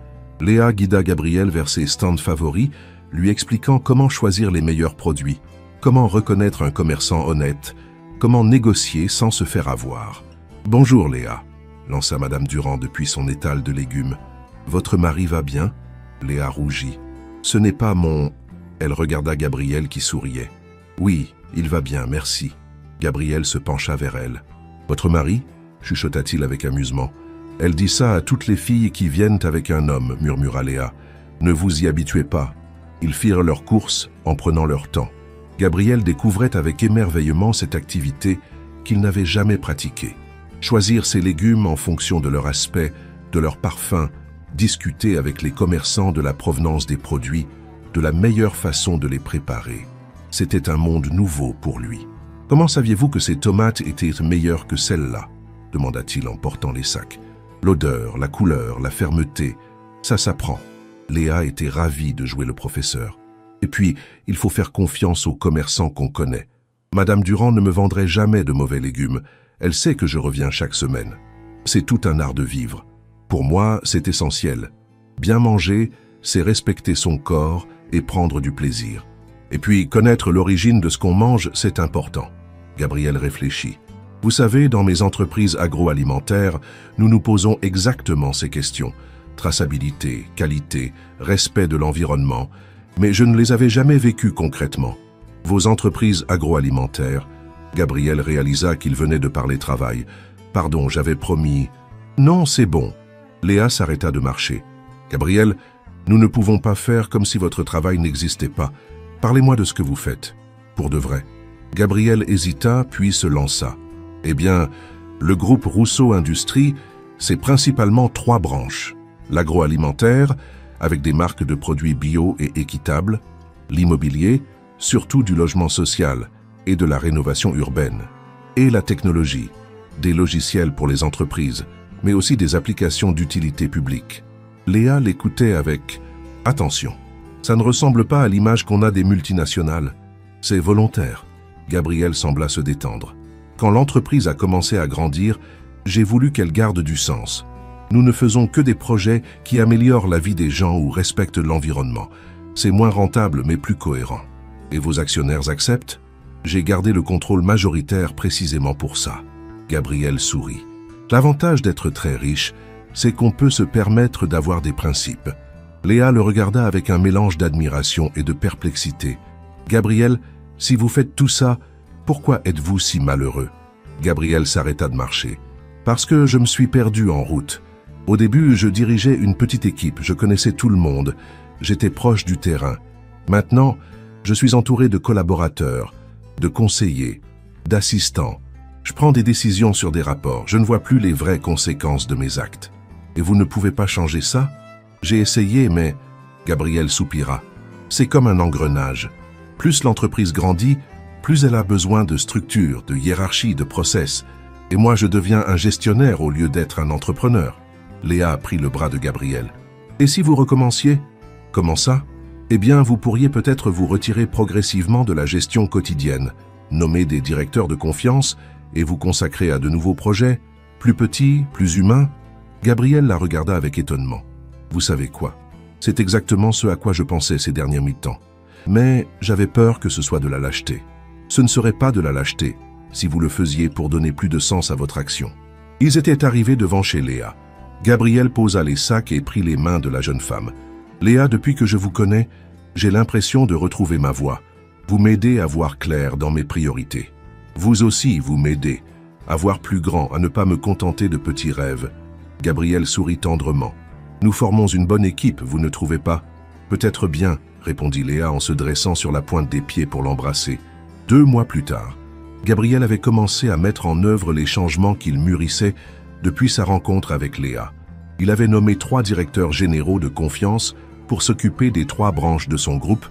Léa guida Gabrielle vers ses stands favoris, lui expliquant comment choisir les meilleurs produits, comment reconnaître un commerçant honnête, comment négocier sans se faire avoir. « Bonjour Léa », lança Madame Durand depuis son étal de légumes. « Votre mari va bien ?» Léa rougit. « Ce n'est pas mon... » Elle regarda Gabrielle qui souriait. « Oui, il va bien, merci. » Gabrielle se pencha vers elle. « Votre mari ?» chuchota-t-il avec amusement. « Elle dit ça à toutes les filles qui viennent avec un homme, » murmura Léa. « Ne vous y habituez pas. » Ils firent leur course en prenant leur temps. Gabrielle découvrait avec émerveillement cette activité qu'il n'avait jamais pratiquée. Choisir ses légumes en fonction de leur aspect, de leur parfum, discuter avec les commerçants de la provenance des produits, de la meilleure façon de les préparer. C'était un monde nouveau pour lui. « Comment saviez-vous que ces tomates étaient meilleures que celles-là » demanda-t-il en portant les sacs. « L'odeur, la couleur, la fermeté, ça s'apprend. » Léa était ravie de jouer le professeur. Et puis, il faut faire confiance aux commerçants qu'on connaît. Madame Durand ne me vendrait jamais de mauvais légumes. Elle sait que je reviens chaque semaine. C'est tout un art de vivre. Pour moi, c'est essentiel. Bien manger, c'est respecter son corps et prendre du plaisir. Et puis, connaître l'origine de ce qu'on mange, c'est important. Gabrielle réfléchit. Vous savez, dans mes entreprises agroalimentaires, nous nous posons exactement ces questions. Traçabilité, qualité, respect de l'environnement. Mais je ne les avais jamais vécues concrètement. Vos entreprises agroalimentaires... Gabrielle réalisa qu'il venait de parler travail. « Pardon, j'avais promis... » « Non, c'est bon. » Léa s'arrêta de marcher. « Gabrielle, nous ne pouvons pas faire comme si votre travail n'existait pas. Parlez-moi de ce que vous faites. Pour de vrai. » Gabrielle hésita, puis se lança. « Eh bien, le groupe Rousseau Industries, c'est principalement 3 branches. L'agroalimentaire, avec des marques de produits bio et équitables. L'immobilier, surtout du logement social et de la rénovation urbaine. Et la technologie, des logiciels pour les entreprises, mais aussi des applications d'utilité publique. » Léa l'écoutait avec « Attention, ça ne ressemble pas à l'image qu'on a des multinationales. C'est volontaire. » Gabrielle sembla se détendre. « Quand l'entreprise a commencé à grandir, j'ai voulu qu'elle garde du sens. Nous ne faisons que des projets qui améliorent la vie des gens ou respectent l'environnement. C'est moins rentable mais plus cohérent. Et vos actionnaires acceptent ? J'ai gardé le contrôle majoritaire précisément pour ça. » Gabrielle sourit. L'avantage d'être très riche, c'est qu'on peut se permettre d'avoir des principes. Léa le regarda avec un mélange d'admiration et de perplexité. « Gabrielle, si vous faites tout ça, pourquoi êtes-vous si malheureux ?» Gabrielle s'arrêta de marcher. « Parce que je me suis perdu en route. Au début, je dirigeais une petite équipe, je connaissais tout le monde, j'étais proche du terrain. Maintenant, je suis entouré de collaborateurs, de conseillers, d'assistants. Je prends des décisions sur des rapports, je ne vois plus les vraies conséquences de mes actes. Et vous ne pouvez pas changer ça ? J'ai essayé, mais... » Gabrielle soupira. « C'est comme un engrenage. Plus l'entreprise grandit, plus elle a besoin de structure, de hiérarchie, de process. Et moi, je deviens un gestionnaire au lieu d'être un entrepreneur. » Léa prit le bras de Gabrielle. « Et si vous recommenciez ? » ?»« Comment ça ? Eh bien, vous pourriez peut-être vous retirer progressivement de la gestion quotidienne, nommer des directeurs de confiance et vous consacrer à de nouveaux projets, plus petits, plus humains. » Gabrielle la regarda avec étonnement. « Vous savez quoi ? C'est exactement ce à quoi je pensais ces derniers mi-temps. Mais j'avais peur que ce soit de la lâcheté. Ce ne serait pas de la lâcheté, si vous le faisiez pour donner plus de sens à votre action. Ils étaient arrivés devant chez Léa. Gabriel posa les sacs et prit les mains de la jeune femme. « Léa, depuis que je vous connais, j'ai l'impression de retrouver ma voie. Vous m'aidez à voir clair dans mes priorités. Vous aussi, vous m'aidez à voir plus grand, à ne pas me contenter de petits rêves. » Gabriel sourit tendrement. « Nous formons une bonne équipe, vous ne trouvez pas ?»« Peut-être bien, » répondit Léa en se dressant sur la pointe des pieds pour l'embrasser. 2 mois plus tard, Gabriel avait commencé à mettre en œuvre les changements qu'il mûrissait depuis sa rencontre avec Léa. Il avait nommé 3 directeurs généraux de confiance pour s'occuper des 3 branches de son groupe,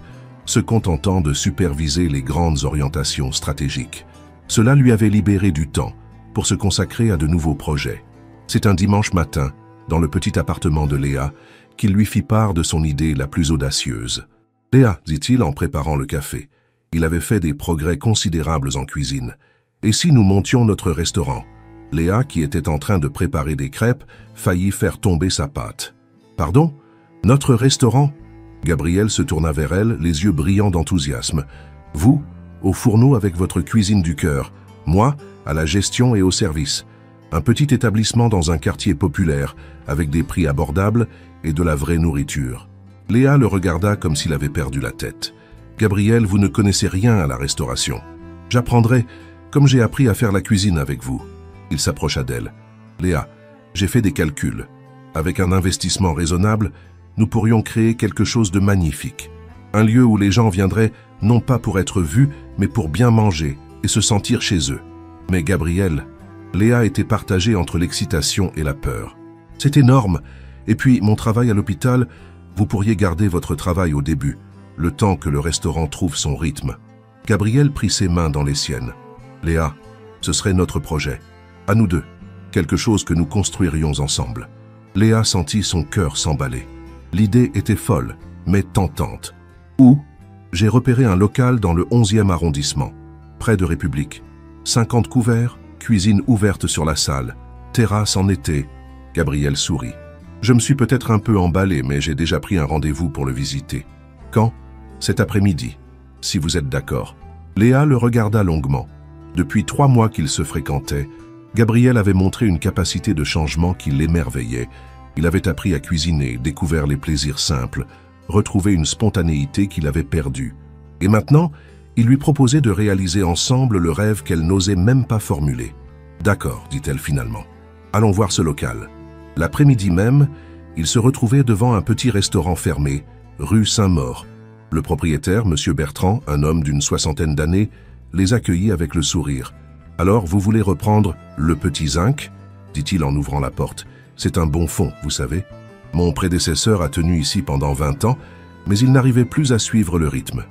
se contentant de superviser les grandes orientations stratégiques. Cela lui avait libéré du temps pour se consacrer à de nouveaux projets. C'est un dimanche matin, dans le petit appartement de Léa, qu'il lui fit part de son idée la plus audacieuse. « Léa, dit-il en préparant le café, il avait fait des progrès considérables en cuisine. Et si nous montions notre restaurant ?» Léa, qui était en train de préparer des crêpes, faillit faire tomber sa pâte. « Pardon? Notre restaurant ?» Gabriel se tourna vers elle, les yeux brillants d'enthousiasme. « Vous, au fourneau avec votre cuisine du cœur. Moi, à la gestion et au service. Un petit établissement dans un quartier populaire, avec des prix abordables et de la vraie nourriture. » Léa le regarda comme s'il avait perdu la tête. « Gabriel, vous ne connaissez rien à la restauration. J'apprendrai, comme j'ai appris à faire la cuisine avec vous. » Il s'approcha d'elle. « Léa, j'ai fait des calculs. Avec un investissement raisonnable, nous pourrions créer quelque chose de magnifique. Un lieu où les gens viendraient non pas pour être vus, mais pour bien manger et se sentir chez eux. » Mais Gabriel, Léa était partagée entre l'excitation et la peur. « C'est énorme. Et puis, mon travail à l'hôpital, vous pourriez garder votre travail au début, le temps que le restaurant trouve son rythme. » Gabriel prit ses mains dans les siennes. « Léa, ce serait notre projet. À nous deux. Quelque chose que nous construirions ensemble. » Léa sentit son cœur s'emballer. L'idée était folle, mais tentante. « Où ?» J'ai repéré un local dans le 11e arrondissement, près de République. 50 couverts, cuisine ouverte sur la salle, terrasse en été. Gabriel sourit. « Je me suis peut-être un peu emballé, mais j'ai déjà pris un rendez-vous pour le visiter. » « Quand ? » ?»« Cet après-midi, si vous êtes d'accord. » Léa le regarda longuement. Depuis 3 mois qu'ils se fréquentaient, Gabriel avait montré une capacité de changement qui l'émerveillait. Il avait appris à cuisiner, découvert les plaisirs simples, retrouvé une spontanéité qu'il avait perdue. Et maintenant, il lui proposait de réaliser ensemble le rêve qu'elle n'osait même pas formuler. « D'accord, dit-elle finalement. Allons voir ce local. » L'après-midi même, ils se retrouvaient devant un petit restaurant fermé, rue Saint-Maur. Le propriétaire, M. Bertrand, un homme d'une 60aine d'années, les accueillit avec le sourire. « Alors, vous voulez reprendre le Petit Zinc ?» dit-il en ouvrant la porte. « C'est un bon fond, vous savez. Mon prédécesseur a tenu ici pendant 20 ans, mais il n'arrivait plus à suivre le rythme.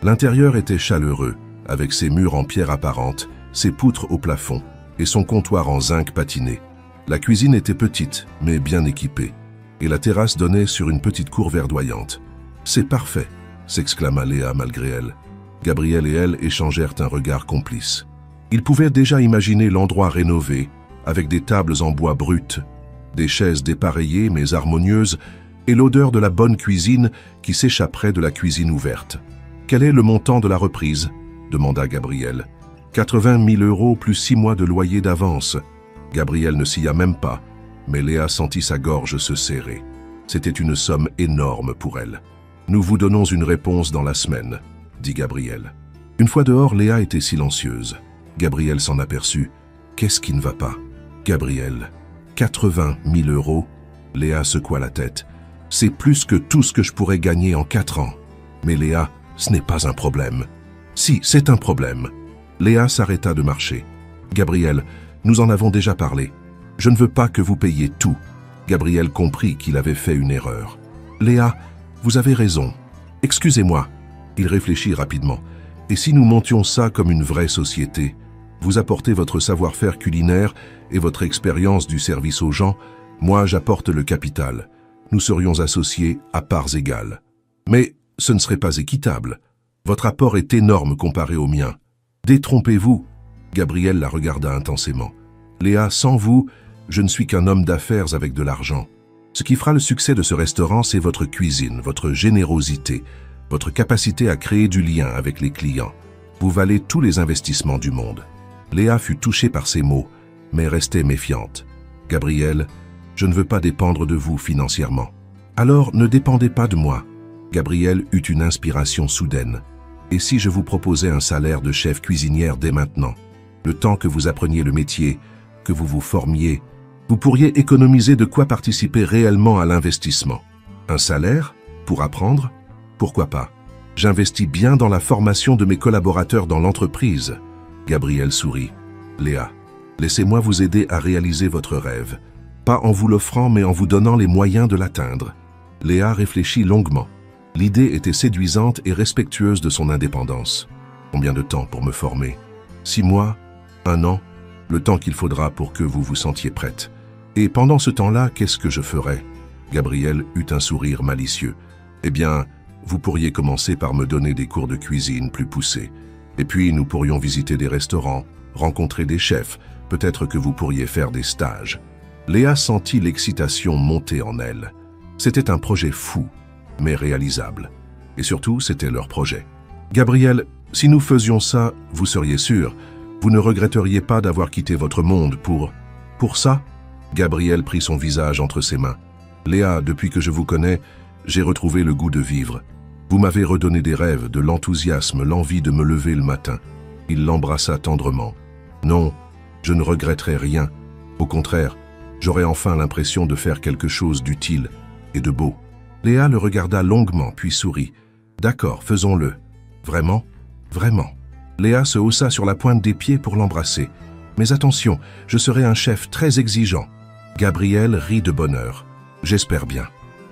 L'intérieur était chaleureux, avec ses murs en pierre apparente, ses poutres au plafond et son comptoir en zinc patiné. La cuisine était petite, mais bien équipée, et la terrasse donnait sur une petite cour verdoyante. « C'est parfait !» s'exclama Léa malgré elle. Gabriel et elle échangèrent un regard complice. Ils pouvaient déjà imaginer l'endroit rénové, avec des tables en bois brut, des chaises dépareillées mais harmonieuses, et l'odeur de la bonne cuisine qui s'échapperait de la cuisine ouverte. « Quel est le montant de la reprise ?» demanda Gabriel. « 80 000 € plus 6 mois de loyer d'avance. » Gabriel ne s'y a même pas, mais Léa sentit sa gorge se serrer. C'était une somme énorme pour elle. « Nous vous donnons une réponse dans la semaine, » dit Gabriel. Une fois dehors, Léa était silencieuse. Gabriel s'en aperçut. Qu'est-ce qui ne va pas? Gabriel. 80 000 €. Léa secoua la tête. C'est plus que tout ce que je pourrais gagner en 4 ans. Mais Léa, ce n'est pas un problème. Si, c'est un problème. Léa s'arrêta de marcher. Gabriel, nous en avons déjà parlé. Je ne veux pas que vous payiez tout. Gabriel comprit qu'il avait fait une erreur. Léa, vous avez raison. Excusez-moi. Il réfléchit rapidement. Et si nous montions ça comme une vraie société? Vous apportez votre savoir-faire culinaire et votre expérience du service aux gens, moi j'apporte le capital. Nous serions associés à parts égales. Mais ce ne serait pas équitable. Votre apport est énorme comparé au mien. Détrompez-vous. Gabriel la regarda intensément. Léa, sans vous, je ne suis qu'un homme d'affaires avec de l'argent. Ce qui fera le succès de ce restaurant, c'est votre cuisine, votre générosité, votre capacité à créer du lien avec les clients. Vous valez tous les investissements du monde. Léa fut touchée par ces mots, mais restait méfiante. Gabriel, je ne veux pas dépendre de vous financièrement. Alors ne dépendez pas de moi. Gabriel eut une inspiration soudaine. Et si je vous proposais un salaire de chef cuisinière dès maintenant, le temps que vous appreniez le métier, que vous vous formiez, vous pourriez économiser de quoi participer réellement à l'investissement. Un salaire? Pour apprendre? Pourquoi pas? J'investis bien dans la formation de mes collaborateurs dans l'entreprise. Gabriel sourit. Léa, laissez-moi vous aider à réaliser votre rêve. Pas en vous l'offrant, mais en vous donnant les moyens de l'atteindre. Léa réfléchit longuement. L'idée était séduisante et respectueuse de son indépendance. Combien de temps pour me former? 6 mois? 1 an? Le temps qu'il faudra pour que vous vous sentiez prête. Et pendant ce temps-là, qu'est-ce que je ferai? Gabriel eut un sourire malicieux. Eh bien, vous pourriez commencer par me donner des cours de cuisine plus poussés. Et puis, nous pourrions visiter des restaurants, rencontrer des chefs, peut-être que vous pourriez faire des stages. Léa sentit l'excitation monter en elle. C'était un projet fou, mais réalisable. Et surtout, c'était leur projet. Gabriel, si nous faisions ça, vous seriez sûr, vous ne regretteriez pas d'avoir quitté votre monde pour ça? Gabriel prit son visage entre ses mains. Léa, depuis que je vous connais, j'ai retrouvé le goût de vivre. Vous m'avez redonné des rêves, de l'enthousiasme, l'envie de me lever le matin. Il l'embrassa tendrement. Non, je ne regretterai rien. Au contraire, j'aurai enfin l'impression de faire quelque chose d'utile et de beau. Léa le regarda longuement, puis sourit. D'accord, faisons-le. Vraiment? Vraiment. Léa se haussa sur la pointe des pieds pour l'embrasser. Mais attention, je serai un chef très exigeant. Gabriel rit de bonheur. J'espère bien.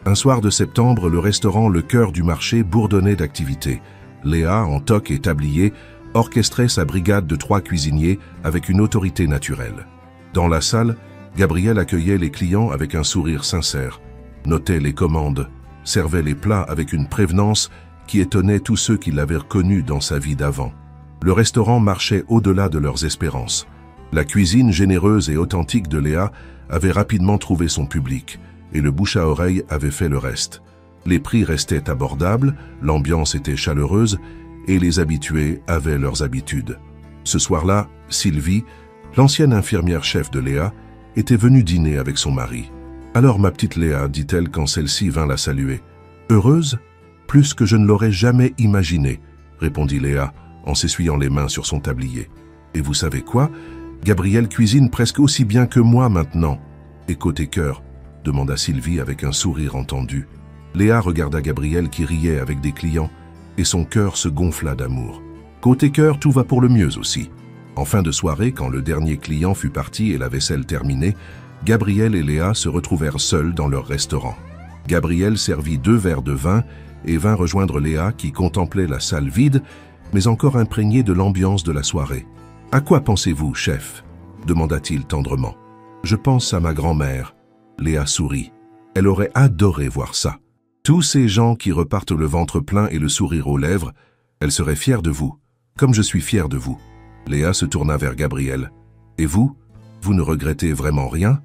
Un soir de septembre, le restaurant Le Cœur du Marché bourdonnait d'activité. Léa, en toque et tablier, orchestrait sa brigade de 3 cuisiniers avec une autorité naturelle. Dans la salle, Gabriel accueillait les clients avec un sourire sincère, notait les commandes, servait les plats avec une prévenance qui étonnait tous ceux qui l'avaient reconnu dans sa vie d'avant. Le restaurant marchait au-delà de leurs espérances. La cuisine généreuse et authentique de Léa avait rapidement trouvé son public, et le bouche à oreille avait fait le reste. Les prix restaient abordables, l'ambiance était chaleureuse, et les habitués avaient leurs habitudes. Ce soir-là, Sylvie, l'ancienne infirmière chef de Léa, était venue dîner avec son mari. « Alors ma petite Léa, dit-elle quand celle-ci vint la saluer. « Heureuse? Plus que je ne l'aurais jamais imaginé, répondit Léa en s'essuyant les mains sur son tablier. Et vous savez quoi? Gabriel cuisine presque aussi bien que moi maintenant. Et côté cœur? Demanda Sylvie avec un sourire entendu. Léa regarda Gabriel qui riait avec des clients et son cœur se gonfla d'amour. Côté cœur, tout va pour le mieux aussi. En fin de soirée, quand le dernier client fut parti et la vaisselle terminée, Gabriel et Léa se retrouvèrent seuls dans leur restaurant. Gabriel servit 2 verres de vin et vint rejoindre Léa qui contemplait la salle vide, mais encore imprégnée de l'ambiance de la soirée. « À quoi pensez-vous, chef ?» demanda-t-il tendrement. « Je pense à ma grand-mère. » Léa sourit. Elle aurait adoré voir ça. Tous ces gens qui repartent le ventre plein et le sourire aux lèvres, elle serait fière de vous, comme je suis fier de vous. Léa se tourna vers Gabriel. « Et vous? Vous ne regrettez vraiment rien ?»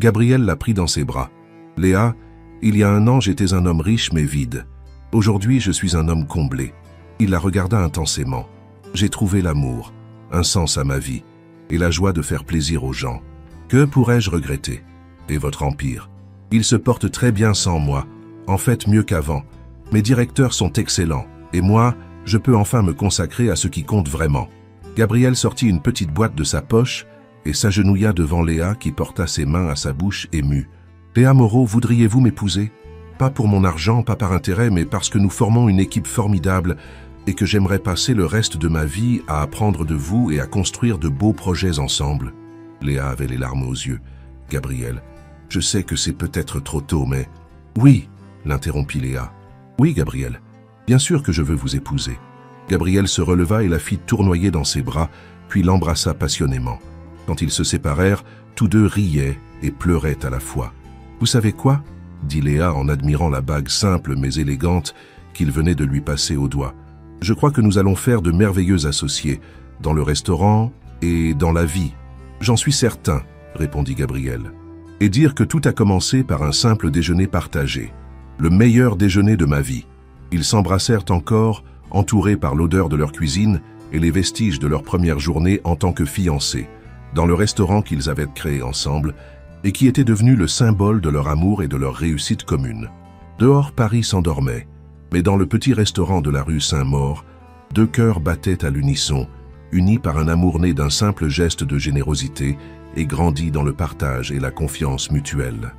Gabriel la prit dans ses bras. « Léa, il y a 1 an, j'étais un homme riche mais vide. Aujourd'hui, je suis un homme comblé. » Il la regarda intensément. « J'ai trouvé l'amour, un sens à ma vie, et la joie de faire plaisir aux gens. Que pourrais-je regretter? Et votre empire? Il se porte très bien sans moi, en fait mieux qu'avant. Mes directeurs sont excellents, et moi, je peux enfin me consacrer à ce qui compte vraiment. » Gabriel sortit une petite boîte de sa poche et s'agenouilla devant Léa qui porta ses mains à sa bouche émue. « Léa Moreau, voudriez-vous m'épouser? Pas pour mon argent, pas par intérêt, mais parce que nous formons une équipe formidable et que j'aimerais passer le reste de ma vie à apprendre de vous et à construire de beaux projets ensemble. » Léa avait les larmes aux yeux. « Gabriel, je sais que c'est peut-être trop tôt, mais... » « Oui, l'interrompit Léa. « Oui, Gabriel, bien sûr que je veux vous épouser. » Gabriel se releva et la fit tournoyer dans ses bras, puis l'embrassa passionnément. Quand ils se séparèrent, tous deux riaient et pleuraient à la fois. « Vous savez quoi ?» dit Léa en admirant la bague simple mais élégante qu'il venait de lui passer au doigt. « Je crois que nous allons faire de merveilleux associés, dans le restaurant et dans la vie. »« J'en suis certain, » répondit Gabriel. Et dire que tout a commencé par un simple déjeuner partagé. Le meilleur déjeuner de ma vie. Ils s'embrassèrent encore, entourés par l'odeur de leur cuisine, et les vestiges de leur première journée en tant que fiancés, dans le restaurant qu'ils avaient créé ensemble et qui était devenu le symbole de leur amour et de leur réussite commune. Dehors, Paris s'endormait, mais dans le petit restaurant de la rue Saint-Maur, deux cœurs battaient à l'unisson, unis par un amour né d'un simple geste de générosité et grandi dans le partage et la confiance mutuelle.